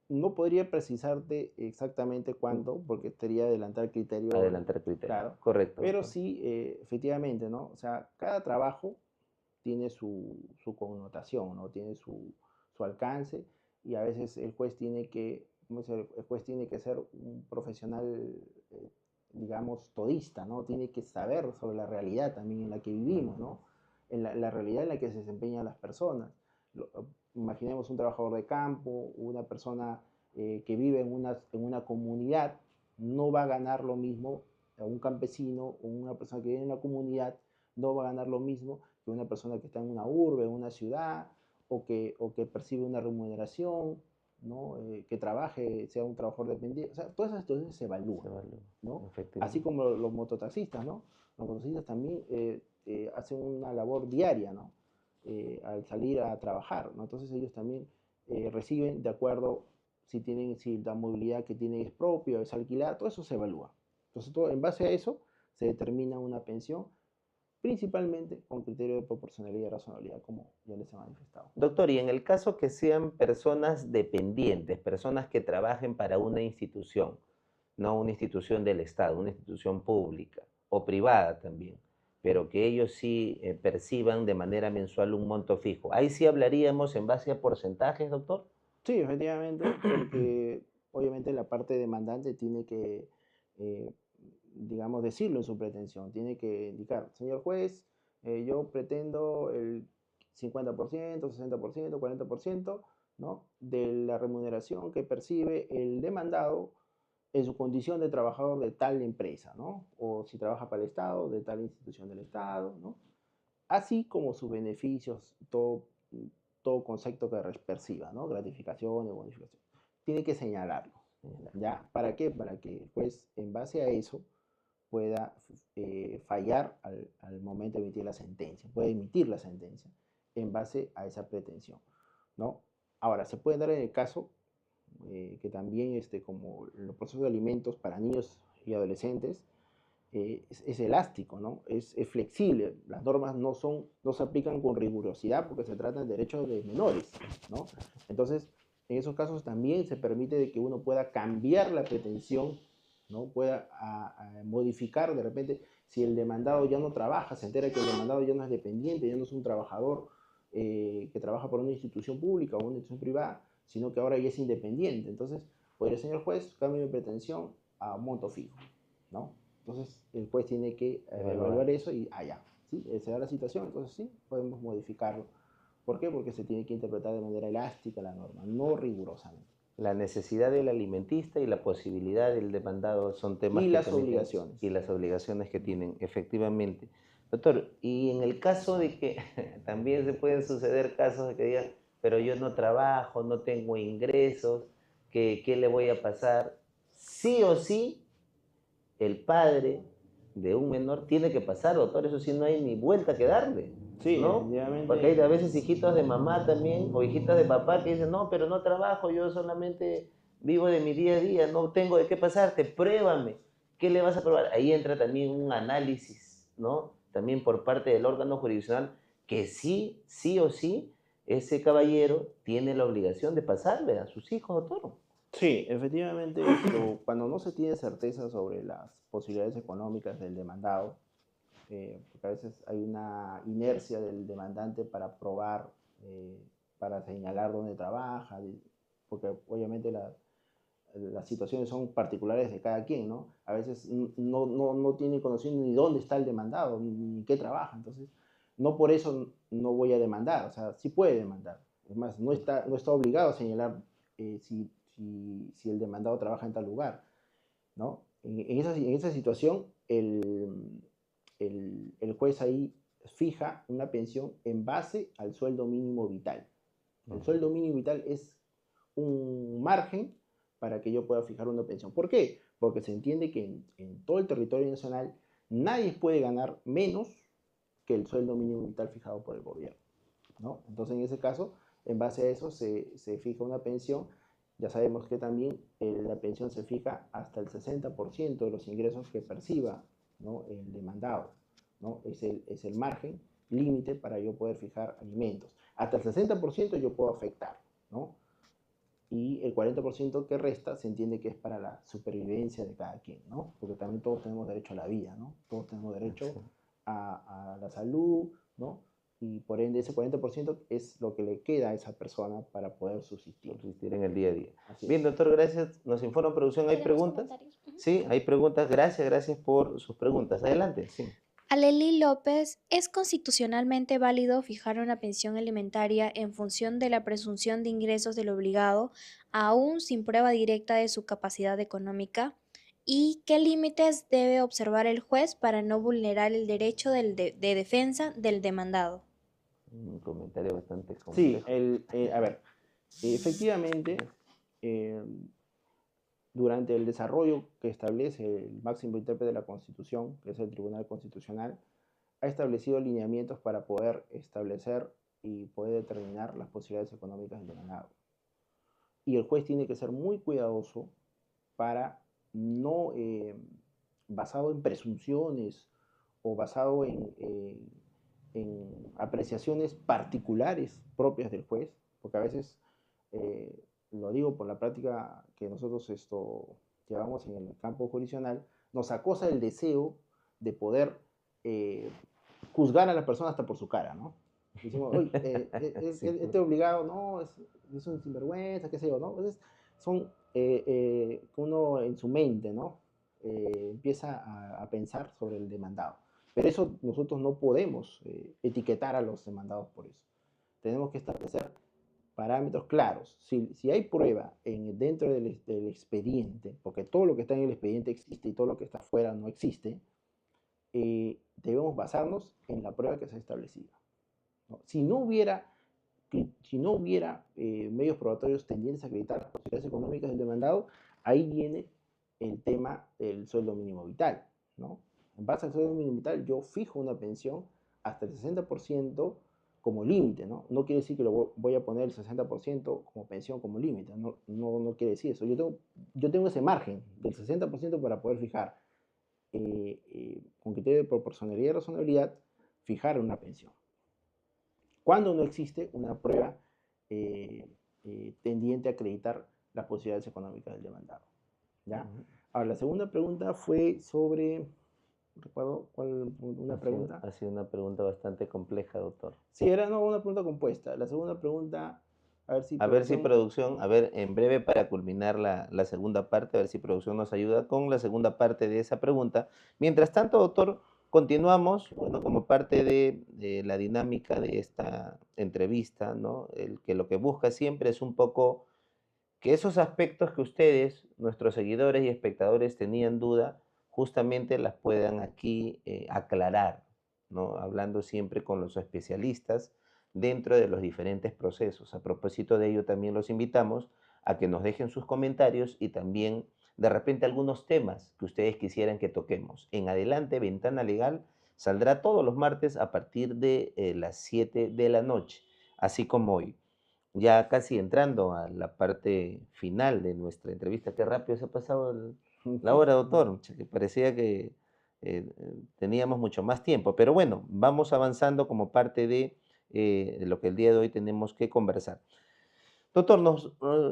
no podría precisarte exactamente cuánto, porque sería adelantar criterio, Adelantar criterio. claro, Correcto, pero doctor. sí, efectivamente, ¿no? O sea, cada trabajo tiene su connotación, ¿no? Tiene su alcance, y a veces el juez tiene que, el juez tiene que ser un profesional, eh, digamos, todista, ¿no? Tiene que saber sobre la realidad también en la que vivimos, ¿no? En la realidad en la que se desempeñan las personas. Imaginemos un trabajador de campo, una persona que vive en una comunidad, no va a ganar lo mismo a un campesino o una persona que vive en la comunidad, no va a ganar lo mismo que una persona que está en una urbe, en una ciudad, o que percibe una remuneración, ¿no? Que trabaje, sea un trabajador dependiente. O sea, todas esas situaciones se evalúan, ¿no? Así como los mototaxistas, ¿no? Los mototaxistas también hacen una labor diaria, ¿no? Al salir a trabajar, ¿no? Entonces ellos también reciben de acuerdo si la movilidad que tienen es propia, es alquilada, todo eso se evalúa. Entonces, en base a eso se determina una pensión, principalmente con criterio de proporcionalidad y razonabilidad, como ya les he manifestado. Doctor, y en el caso que sean personas dependientes, personas que trabajen para una institución, no una institución del Estado, una institución pública o privada también, pero que ellos sí perciban de manera mensual un monto fijo. Ahí sí hablaríamos en base a porcentajes, doctor. Sí, efectivamente, porque obviamente la parte demandante tiene que, digamos, decirlo en su pretensión, tiene que indicar, señor juez, yo pretendo el 50%, 60%, 40%, ¿no? De la remuneración que percibe el demandado en su condición de trabajador de tal empresa, ¿no? O si trabaja para el Estado, de tal institución del Estado, ¿no? Así como sus beneficios, todo concepto que perciba, ¿no? Gratificación o bonificación. Tiene que señalarlo, ¿ya? ¿Para qué? Para que, pues, en base a eso pueda fallar al momento de emitir la sentencia, puede emitir la sentencia en base a esa pretensión, ¿no? Ahora, se puede dar en el caso que también, como los procesos de alimentos para niños y adolescentes, es elástico, ¿no? Es flexible. Las normas no se aplican con rigurosidad porque se trata de derechos de menores, ¿no? Entonces, en esos casos también se permite de que uno pueda cambiar la pretensión, ¿no? Pueda modificar de repente, si el demandado ya no trabaja, se entera que el demandado ya no es dependiente, ya no es un trabajador que trabaja por una institución pública o una institución privada, sino que ahora ya es independiente. Entonces, podría, señor juez, cambio de pretensión a monto fijo, ¿no? Entonces, el juez tiene que evaluar eso y, ya, ¿sí? Se da la situación, entonces sí, podemos modificarlo. ¿Por qué? Porque se tiene que interpretar de manera elástica la norma, no rigurosamente. La necesidad del alimentista y la posibilidad del demandado son temas y que las obligaciones. y las obligaciones que tienen, efectivamente. Doctor, y en el caso de que también se pueden suceder casos de que digan, pero yo no trabajo, no tengo ingresos, ¿qué le voy a pasar? Sí o sí, el padre de un menor tiene que pasar, doctor, eso sí no hay ni vuelta que darle, Sí, ¿no? definitivamente. Porque hay a veces hijitos de mamá también, o hijitas de papá que dicen, no, pero no trabajo, yo solamente vivo de mi día a día, no tengo de qué pasarte, pruébame. ¿Qué le vas a probar? Ahí entra también un análisis, ¿no? También por parte del órgano jurisdiccional, que sí o sí, ese caballero tiene la obligación de pasarle a sus hijos, doctor. Sí, efectivamente, cuando no se tiene certeza sobre las posibilidades económicas del demandado, porque a veces hay una inercia del demandante para probar, para señalar dónde trabaja, porque obviamente las situaciones son particulares de cada quien, ¿no? A veces no tiene conocimiento ni dónde está el demandado, ni qué trabaja, entonces no por eso no voy a demandar, o sea, sí puede demandar. Es más, no está obligado a señalar si el demandado trabaja en tal lugar, ¿no? En esa situación, el juez ahí fija una pensión en base al sueldo mínimo vital. El sueldo mínimo vital es un margen para que yo pueda fijar una pensión. ¿Por qué? Porque se entiende que en todo el territorio nacional nadie puede ganar menos que el sueldo mínimo vital fijado por el gobierno, ¿no? Entonces, en ese caso, en base a eso se fija una pensión. Ya sabemos que también la pensión se fija hasta el 60% de los ingresos que perciba, ¿no? El demandado, ¿no? Es el margen límite para yo poder fijar alimentos. Hasta el 60% yo puedo afectar, ¿no? Y el 40% que resta se entiende que es para la supervivencia de cada quien, ¿no? Porque también todos tenemos derecho a la vida, ¿no? Todos tenemos derecho a la salud, ¿no? Y por ende ese 40% es lo que le queda a esa persona para poder subsistir. Subsistir en el día a día. Así Bien, es. doctor, gracias. Nos informa producción, ¿hay preguntas? Sí, hay preguntas. Gracias por sus preguntas. Adelante, sí. Aleli López, ¿es constitucionalmente válido fijar una pensión alimentaria en función de la presunción de ingresos del obligado, aún sin prueba directa de su capacidad económica? ¿Y qué límites debe observar el juez para no vulnerar el derecho de defensa del demandado? Un comentario bastante Sí, complejo. a ver, efectivamente, eh, durante el desarrollo que establece el máximo intérprete de la Constitución, que es el Tribunal Constitucional, ha establecido lineamientos para poder establecer y poder determinar las posibilidades económicas del demandado. Y el juez tiene que ser muy cuidadoso para no, basado en presunciones o basado en apreciaciones particulares propias del juez, porque a veces, lo digo por la práctica que nosotros llevamos en el campo jurisdiccional, nos acosa el deseo de poder eh, juzgar a la persona hasta por su cara, ¿no? Decimos, oye, Sí, este obligado, no, es un sinvergüenza, qué sé yo, ¿no? Entonces, son uno en su mente, ¿no? Empieza a pensar sobre el demandado. Pero eso nosotros no podemos etiquetar a los demandados por eso. Tenemos que establecer parámetros claros. Si hay prueba dentro del expediente, porque todo lo que está en el expediente existe y todo lo que está fuera no existe, debemos basarnos en la prueba que se ha establecido, ¿no? Si no hubiera medios probatorios tendientes a acreditar las posibilidades económicas del demandado, ahí viene el tema del sueldo mínimo vital, ¿no? En base al sueldo mínimo vital, yo fijo una pensión hasta el 60% como límite, ¿no? No quiere decir que lo voy a poner el 60% como pensión como límite, no quiere decir eso. Yo tengo ese margen del 60% para poder fijar, con criterio de proporcionalidad y razonabilidad, fijar una pensión cuando no existe una prueba eh, tendiente a acreditar las posibilidades económicas del demandado, ¿ya? Ahora, la segunda pregunta fue sobre, ¿recuerdo cuál? Una pregunta. ha sido una pregunta bastante compleja, doctor. Sí, era no, una pregunta compuesta. La segunda pregunta, a ver si A ver si producción... producción, a ver, en breve para culminar la segunda parte, a ver si producción nos ayuda con la segunda parte de esa pregunta. Mientras tanto, doctor, continuamos, bueno, como parte de la dinámica de esta entrevista, ¿no? El que lo que busca siempre es un poco que esos aspectos que ustedes, nuestros seguidores y espectadores tenían duda, justamente las puedan aquí aclarar, ¿no? Hablando siempre con los especialistas dentro de los diferentes procesos. A propósito de ello, también los invitamos a que nos dejen sus comentarios y también de repente algunos temas que ustedes quisieran que toquemos. En adelante, Ventana Legal saldrá todos los martes a partir de las 7 de la noche, así como hoy. Ya casi entrando a la parte final de nuestra entrevista, qué rápido se ha pasado la hora, doctor, que parecía que teníamos mucho más tiempo, pero bueno, vamos avanzando como parte de lo que el día de hoy tenemos que conversar. Doctor,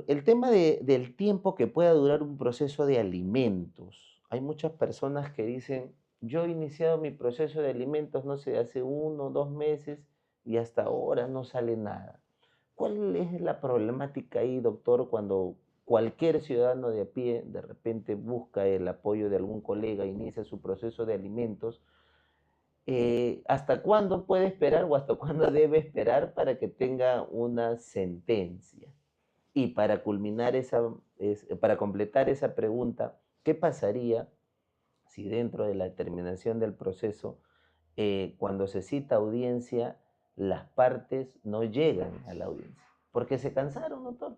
el tema del tiempo que pueda durar un proceso de alimentos. Hay muchas personas que dicen, yo he iniciado mi proceso de alimentos, no sé, hace 1 o 2 meses y hasta ahora no sale nada. ¿Cuál es la problemática ahí, doctor, cuando cualquier ciudadano de a pie de repente busca el apoyo de algún colega, inicia su proceso de alimentos? ¿Hasta cuándo puede esperar o hasta cuándo debe esperar para que tenga una sentencia? Y para culminar para completar esa pregunta, ¿qué pasaría si dentro de la determinación del proceso, cuando se cita audiencia, las partes no llegan a la audiencia? Porque se cansaron, doctor.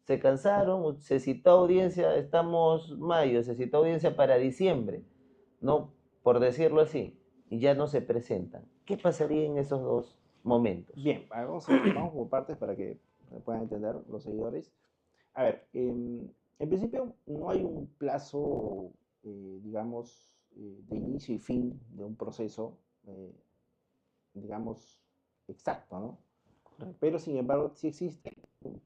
Se cansaron, se citó audiencia, estamos mayo, se citó audiencia para diciembre, ¿no? Por decirlo así, y ya no se presentan. ¿Qué pasaría en esos dos momentos? Bien, vamos por partes para que puedan entender los seguidores. A ver, en principio no hay un plazo, digamos, de inicio y fin de un proceso, digamos, exacto, ¿no? Pero sin embargo, sí existen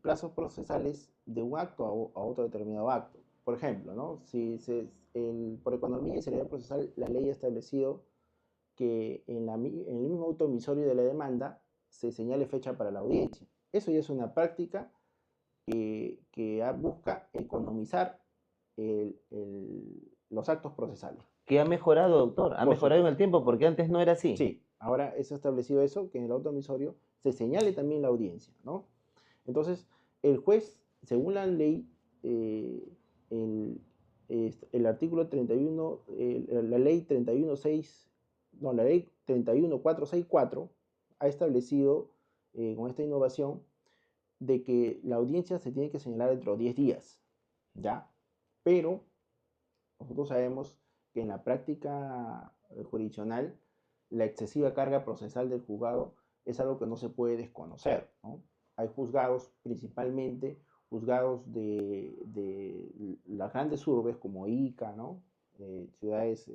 plazos procesales de un acto a otro determinado acto. Por ejemplo, ¿no? Por economía y seguridad procesal, la ley ha establecido que en el mismo auto emisorio de la demanda se señale fecha para la audiencia. Eso ya es una práctica que busca economizar los actos procesales. ¿Qué ha mejorado, doctor? ¿Ha Por mejorado en el supuesto. tiempo? Porque antes no era así. Sí, ahora es establecido eso, que en el auto emisorio se señale también la audiencia, ¿no? Entonces, el juez, según la ley, el, el artículo 31, la ley 316, no, la ley 31464 ha establecido con esta innovación de que la audiencia se tiene que señalar dentro de 10 días, ¿ya? Pero nosotros sabemos que en la práctica jurisdiccional la excesiva carga procesal del juzgado es algo que no se puede desconocer, ¿no? Hay juzgados, principalmente juzgados de las grandes urbes como Ica, ¿no? Ciudades,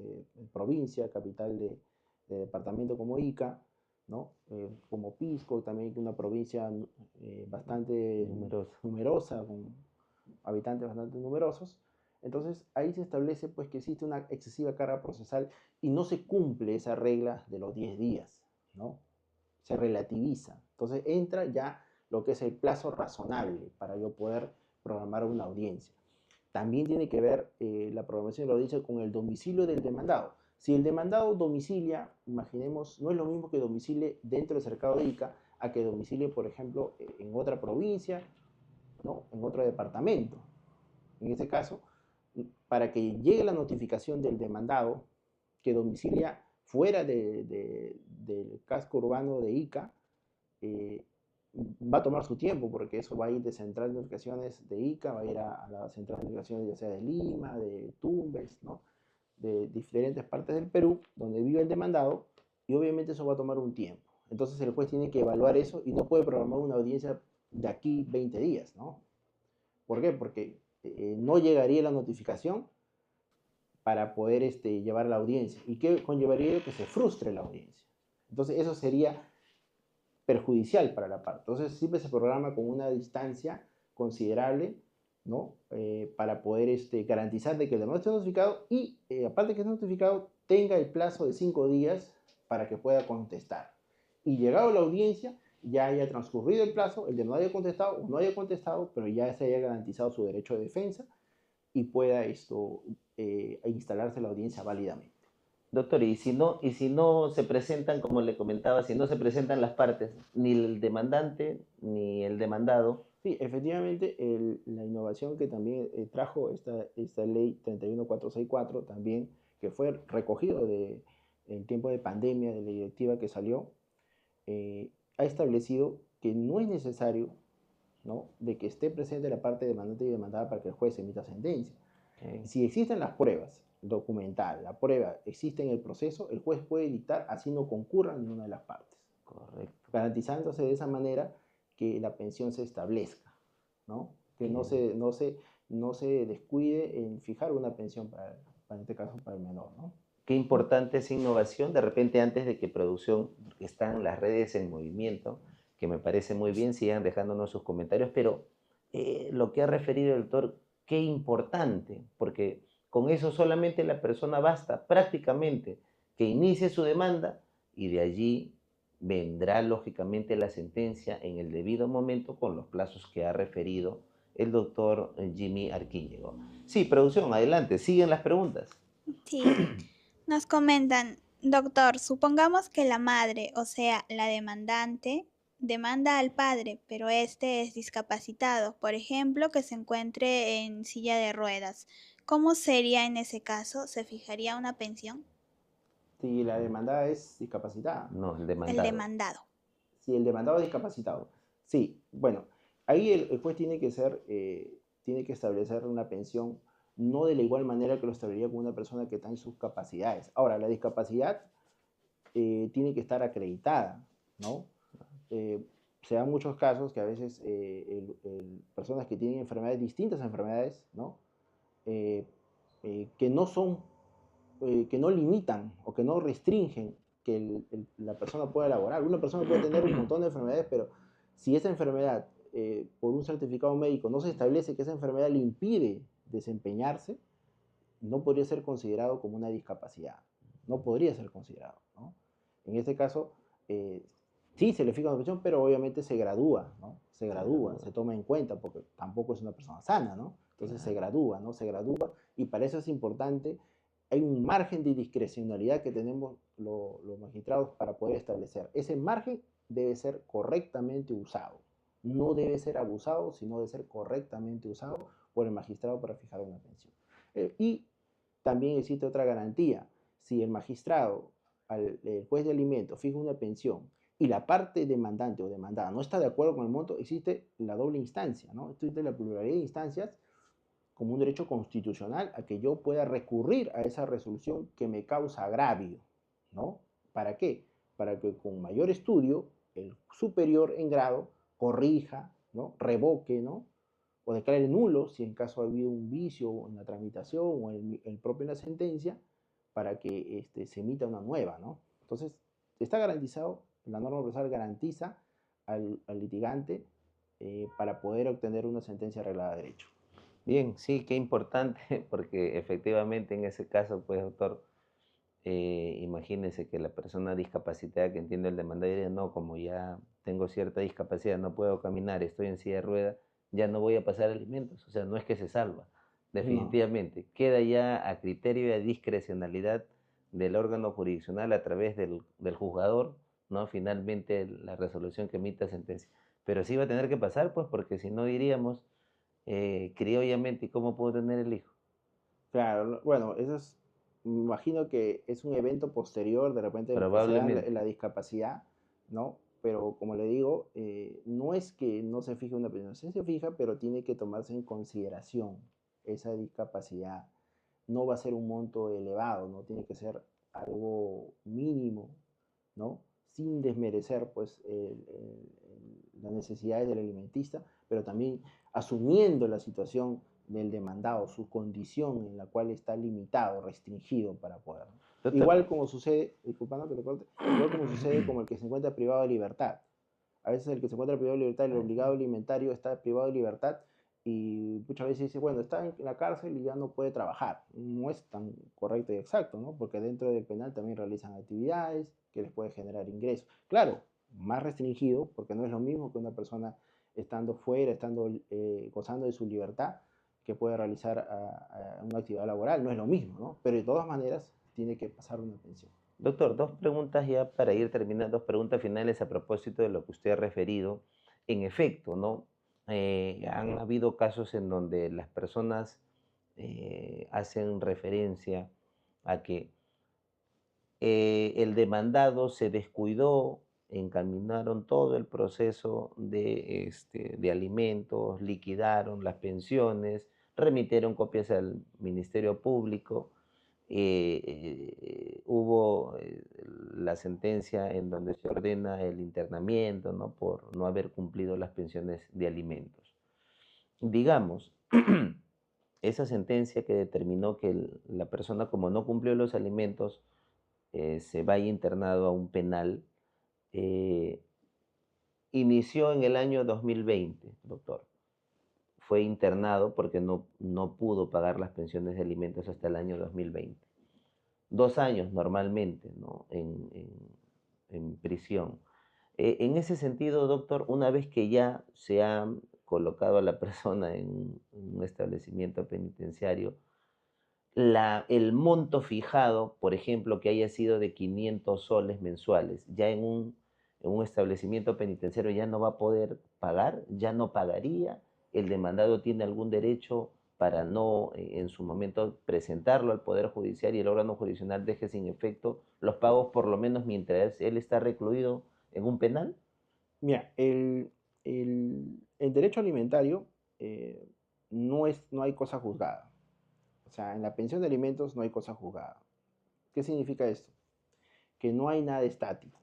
provincia, capital de departamento como Ica, ¿no? Como Pisco, también una provincia bastante numerosa, con habitantes bastante numerosos. Entonces ahí se establece pues que existe una excesiva carga procesal y no se cumple esa regla de los 10 días, ¿no? Se relativiza. Entonces entra ya lo que es el plazo razonable para yo poder programar una audiencia. También tiene que ver la programación de la audiencia con el domicilio del demandado. Si el demandado domicilia, imaginemos, no es lo mismo que domicilie dentro del cercado de Ica a que domicilie, por ejemplo, en otra provincia, ¿no? En otro departamento. En ese caso, para que llegue la notificación del demandado que domicilia fuera del casco urbano de Ica, va a tomar su tiempo, porque eso va a ir de central de notificaciones de Ica, va a ir a la central de notificaciones ya sea de Lima, de Tumbes, ¿no? De diferentes partes del Perú, donde vive el demandado, y obviamente eso va a tomar un tiempo. Entonces el juez tiene que evaluar eso y no puede programar una audiencia de aquí 20 días, ¿no? ¿Por qué? Porque no llegaría la notificación para poder llevar la audiencia. ¿Y qué conllevaría? Que se frustre la audiencia. Entonces eso sería perjudicial para la parte. Entonces siempre se programa con una distancia considerable, ¿no? Para poder garantizar de que el demandado esté notificado y, aparte que esté notificado, tenga el plazo de 5 días para que pueda contestar. Y llegado a la audiencia, ya haya transcurrido el plazo, el demandado haya contestado o no haya contestado, pero ya se haya garantizado su derecho de defensa y pueda instalarse la audiencia válidamente. Doctor, y si no se presentan, como le comentaba, si no se presentan las partes, ni el demandante ni el demandado? Sí, efectivamente, la innovación que también trajo esta ley 31464 también, que fue recogido en tiempo de pandemia de la directiva que salió, ha establecido que no es necesario, ¿no?, de que esté presente la parte demandante y demandada para que el juez emita sentencia. Okay. Si existen las pruebas documental, la prueba existe en el proceso, el juez puede dictar así no concurra ninguna de las partes. Correcto. Garantizándose de esa manera que la pensión se establezca, ¿no? Que no se descuide en fijar una pensión para este caso, para el menor, ¿no? Qué importante esa innovación. De repente, antes de que producción, están las redes en movimiento, que me parece muy bien, sigan dejándonos sus comentarios, pero lo que ha referido el doctor, qué importante, porque con eso solamente la persona basta prácticamente que inicie su demanda y de allí vendrá lógicamente la sentencia en el debido momento con los plazos que ha referido el doctor Jimmy Arquíñigo. Sí, producción, adelante, siguen las preguntas. Sí, nos comentan, doctor, supongamos que la madre, o sea, la demandante, demanda al padre, pero este es discapacitado, por ejemplo, que se encuentre en silla de ruedas. ¿Cómo sería en ese caso? ¿Se fijaría una pensión? Si la demandada es discapacitada. No, el El demandado. demandado. Si el demandado es discapacitado. Sí, bueno, ahí el juez tiene que establecer una pensión no de la igual manera que lo establecería con una persona que está en sus capacidades. Ahora, la discapacidad tiene que estar acreditada, ¿no? Se dan muchos casos que a veces personas que tienen enfermedades, distintas enfermedades, ¿no? Que no son, que no limitan o que no restringen que la persona pueda laborar. Una persona puede tener un montón de enfermedades, pero si esa enfermedad, por un certificado médico, no se establece que esa enfermedad le impide desempeñarse, no podría ser considerado como una discapacidad. No podría ser considerado, ¿no? En este caso, sí se le fija una pensión, pero obviamente se gradúa, ¿no? Se gradúa, se toma en cuenta, porque tampoco es una persona sana, ¿no? Entonces se gradúa, ¿no? Se gradúa, y para eso es importante, hay un margen de discrecionalidad que tenemos los magistrados para poder establecer. Ese margen debe ser correctamente usado. No debe ser abusado, sino debe ser correctamente usado por el magistrado para fijar una pensión. Y también existe otra garantía. Si el magistrado, el juez de alimentos, fija una pensión y la parte demandante o demandada no está de acuerdo con el monto, existe la doble instancia, ¿no? Existe la pluralidad de instancias como un derecho constitucional a que yo pueda recurrir a esa resolución que me causa agravio, ¿no? ¿Para qué? Para que con mayor estudio el superior en grado corrija, ¿no? Revoque, ¿no? O declare nulo si en caso ha habido un vicio en la tramitación o el propio en la sentencia para que se emita una nueva, ¿no? Entonces, está garantizado, la norma procesal garantiza al litigante para poder obtener una sentencia arreglada de derecho. Bien, sí, qué importante, porque efectivamente en ese caso, pues, doctor, imagínese que la persona discapacitada que entiende el demandado diría, no, como ya tengo cierta discapacidad, no puedo caminar, estoy en silla de ruedas, ya no voy a pasar alimentos. O sea, no es que se salva, No, definitivamente. Queda ya a criterio y a discrecionalidad del órgano jurisdiccional a través del juzgador, ¿no? Finalmente la resolución que emita sentencia. Pero sí va a tener que pasar, pues, porque si no diríamos criollamente, ¿y cómo puedo tener el hijo? claro, bueno, eso es, me imagino que es un evento posterior, de repente el que se da Probablemente. la discapacidad, ¿no? Pero como le digo, no es que no se fije una pensión, sí se fija, pero tiene que tomarse en consideración esa discapacidad. No va a ser un monto elevado, ¿no? Tiene que ser algo mínimo, ¿no? Sin desmerecer, pues, las necesidades del alimentista, pero también asumiendo la situación del demandado, su condición en la cual está limitado, restringido para poder. Doctor, Igual como sucede, disculpando que te corte, igual como sucede como el que se encuentra privado de libertad. A veces el que se encuentra privado de libertad, el obligado alimentario está privado de libertad y muchas veces dice, bueno, está en la cárcel y ya no puede trabajar. No es tan correcto y exacto, ¿no? Porque dentro del penal también realizan actividades que les puede generar ingresos. Claro, más restringido, porque no es lo mismo que una persona estando fuera, estando gozando de su libertad, que puede realizar una actividad laboral, no es lo mismo, ¿no? Pero de todas maneras tiene que pasar una pensión. doctor, dos preguntas ya para ir terminando, dos preguntas finales a propósito de lo que usted ha referido. En efecto, ¿no? Han habido casos en donde las personas hacen referencia a que el demandado se descuidó, encaminaron todo el proceso de alimentos, liquidaron las pensiones, remitieron copias al Ministerio Público, hubo la sentencia en donde se ordena el internamiento, ¿no? Por no haber cumplido las pensiones de alimentos. Digamos, esa sentencia que determinó que la persona, como no cumplió los alimentos, se vaya internado a un penal, eh, inició en el año 2020, doctor. Fue internado porque no pudo pagar las pensiones de alimentos hasta el año 2020. 2 años normalmente, ¿no? En prisión. En ese sentido, doctor, una vez que ya se ha colocado a la persona en un establecimiento penitenciario, el monto fijado, por ejemplo, que haya sido de 500 soles mensuales, ya en un establecimiento penitenciario ya no va a poder pagar, ya no pagaría, el demandado tiene algún derecho para no en su momento presentarlo al Poder Judicial y el órgano jurisdiccional deje sin efecto los pagos por lo menos mientras él está recluido en un penal. Mira, el derecho alimentario no hay cosa juzgada. O sea, en la pensión de alimentos no hay cosa juzgada. ¿Qué significa esto? Que no hay nada estático,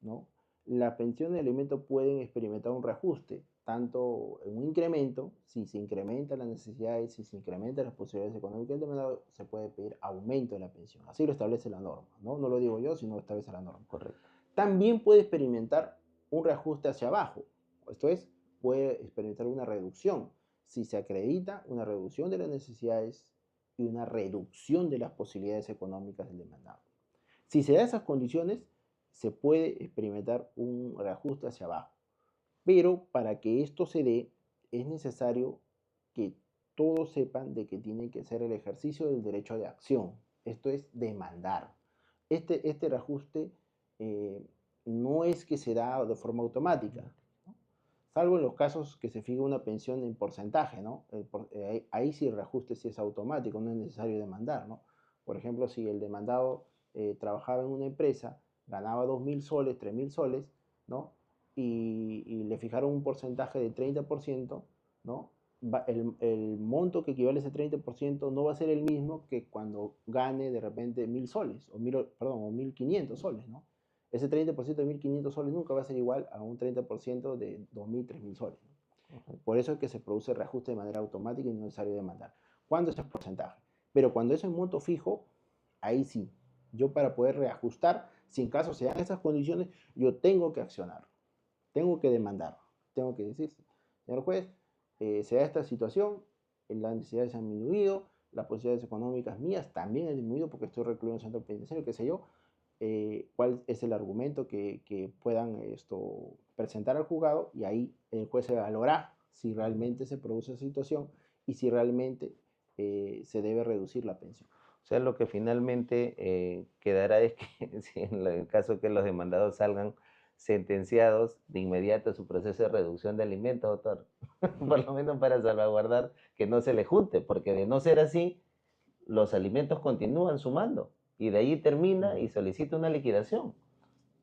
¿no? La pensión de alimentos pueden experimentar un reajuste, tanto en un incremento, si se incrementan las necesidades, si se incrementan las posibilidades económicas del demandado, se puede pedir aumento de la pensión. Así lo establece la norma, ¿no? No lo digo yo, sino lo establece la norma. Correcto. También puede experimentar un reajuste hacia abajo, esto es, puede experimentar una reducción, si se acredita una reducción de las necesidades y una reducción de las posibilidades económicas del demandado. Si se da esas condiciones, se puede experimentar un reajuste hacia abajo. Pero para que esto se dé, es necesario que todos sepan de que tiene que ser el ejercicio del derecho de acción. Esto es demandar. Este reajuste no es que se da de forma automática, ¿no? salvo en los casos que se fija una pensión en porcentaje, ¿no? Ahí sí el reajuste sí es automático, no es necesario demandar, ¿no? Por ejemplo, si el demandado trabajaba en una empresa, ganaba 2.000 soles, 3.000 soles, ¿no? Y le fijaron un porcentaje de 30%, ¿no? El monto que equivale a ese 30% no va a ser el mismo que cuando gane de repente 1.000 soles, perdón, o 1.500 soles, ¿no? Ese 30% de 1.500 soles nunca va a ser igual a un 30% de 2.000, 3.000 soles, ¿no? Por eso es que se produce el reajuste de manera automática y no es necesario demandar. ¿Cuándo es el porcentaje? Pero cuando es en monto fijo, ahí sí. Yo para poder reajustar, si en caso se dan esas condiciones, yo tengo que accionar, tengo que demandar, tengo que decir, señor juez, se da esta situación, las necesidades han disminuido, las posibilidades económicas mías también han disminuido porque estoy recluido en un centro penitenciario, qué sé yo, cuál es el argumento que puedan presentar al juzgado y ahí el juez evaluará si realmente se produce esa situación y si realmente se debe reducir la pensión. O sea, lo que finalmente quedará es que si en el caso que los demandados salgan sentenciados, de inmediato su proceso de reducción de alimentos, doctor, por lo menos para salvaguardar que no se le junte, porque de no ser así, los alimentos continúan sumando y de ahí termina y solicita una liquidación,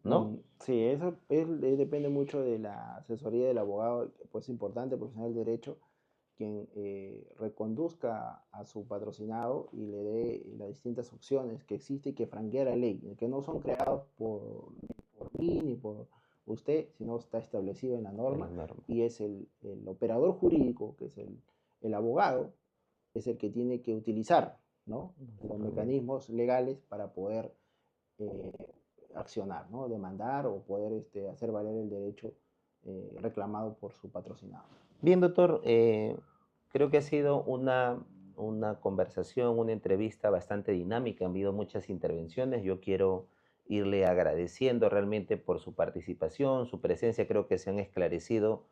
¿no? Sí, eso depende mucho de la asesoría del abogado, pues importante, profesional del derecho, quien reconduzca a su patrocinado y le dé las distintas opciones que existe y que franquea la ley, que no son creados por mí ni por usted, sino está establecido en la norma y es el operador jurídico, que es el abogado, es el que tiene que utilizar, ¿no?, los mecanismos legales para poder accionar, ¿no?, demandar o poder hacer valer el derecho reclamado por su patrocinado. Bien, doctor, creo que ha sido una conversación, una entrevista bastante dinámica. Han habido muchas intervenciones. Yo quiero irle agradeciendo realmente por su participación, su presencia. Creo que se han esclarecido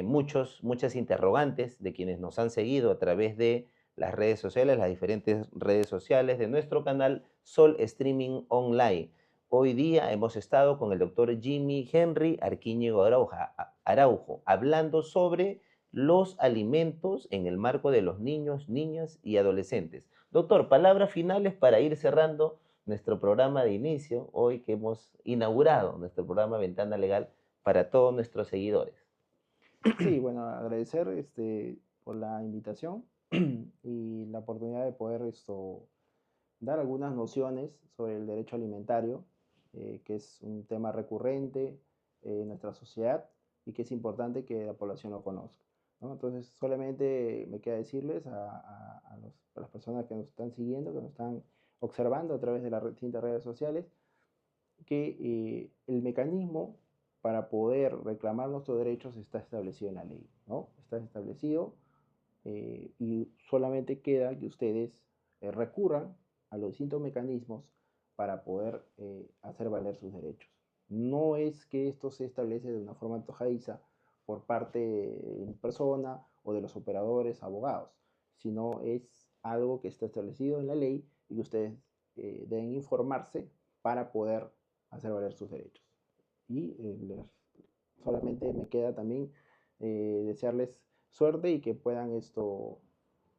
muchas interrogantes de quienes nos han seguido a través de las redes sociales, las diferentes redes sociales de nuestro canal Sol Streaming Online. Hoy día hemos estado con el doctor Jimmy Henry Arquiñego Araujo, hablando sobre los alimentos en el marco de los niños, niñas y adolescentes. Doctor, palabras finales para ir cerrando nuestro programa de inicio, hoy que hemos inaugurado nuestro programa Ventana Legal para todos nuestros seguidores. Sí, bueno, agradecer por la invitación y la oportunidad de poder dar algunas nociones sobre el derecho alimentario, que es un tema recurrente en nuestra sociedad y que es importante que la población lo conozca, ¿no? Entonces, solamente me queda decirles a las personas que nos están siguiendo, que nos están observando a través de las distintas redes sociales, que el mecanismo para poder reclamar nuestros derechos está establecido en la ley, ¿no? Está establecido y solamente queda que ustedes recurran a los distintos mecanismos para poder hacer valer sus derechos. No es que esto se establece de una forma antojadiza por parte de mi persona o de los operadores, abogados, sino es algo que está establecido en la ley y que ustedes deben informarse para poder hacer valer sus derechos. Y solamente me queda también desearles suerte y que puedan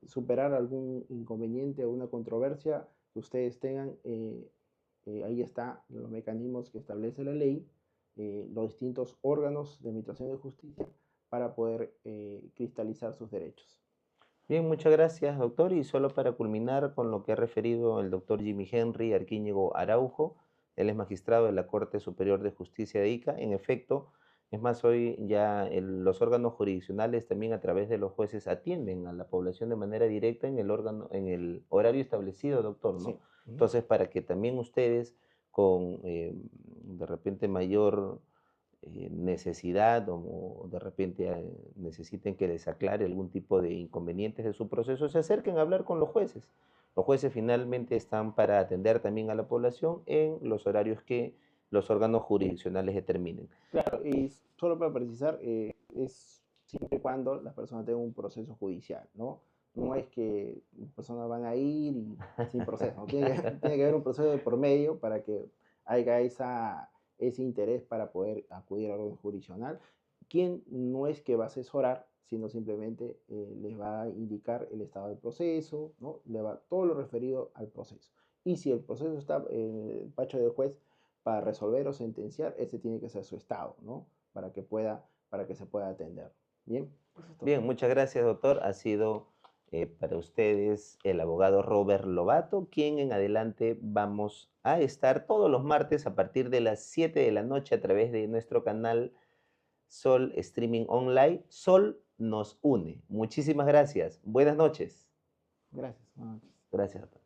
superar algún inconveniente o una controversia que ustedes tengan. Ahí están los mecanismos que establece la ley, los distintos órganos de administración de justicia para poder cristalizar sus derechos. Bien, muchas gracias, doctor. Y solo para culminar con lo que ha referido el doctor Jimmy Henry Arquiñego Araujo, él es magistrado de la Corte Superior de Justicia de Ica. En efecto, es más, hoy ya los órganos jurisdiccionales también a través de los jueces atienden a la población de manera directa en el horario establecido, doctor, ¿no? Sí. Entonces, para que también ustedes con de repente mayor necesidad o de repente necesiten que les aclare algún tipo de inconvenientes de su proceso, se acerquen a hablar con los jueces. Los jueces finalmente están para atender también a la población en los horarios que los órganos jurisdiccionales determinen. Claro, y solo para precisar, es siempre y cuando las personas tengan un proceso judicial, ¿no? No es que las personas van a ir y sin proceso, ¿no? Tiene que haber un proceso de por medio para que haya ese interés para poder acudir al orden jurisdiccional. quien no es que va a asesorar, sino simplemente les va a indicar el estado del proceso, ¿no? Le va todo lo referido al proceso. Y si el proceso está en el despacho del juez para resolver o sentenciar, ese tiene que ser su estado, ¿no? Para que se pueda atender. Bien, eso es todo. Bien, muchas gracias, doctor. Ha sido para ustedes el abogado Robert Lobato, quien en adelante vamos a estar todos los martes a partir de las 7 de la noche a través de nuestro canal Sol Streaming Online. Sol nos une. Muchísimas gracias. Buenas noches. Gracias. Buenas noches. Gracias, doctor.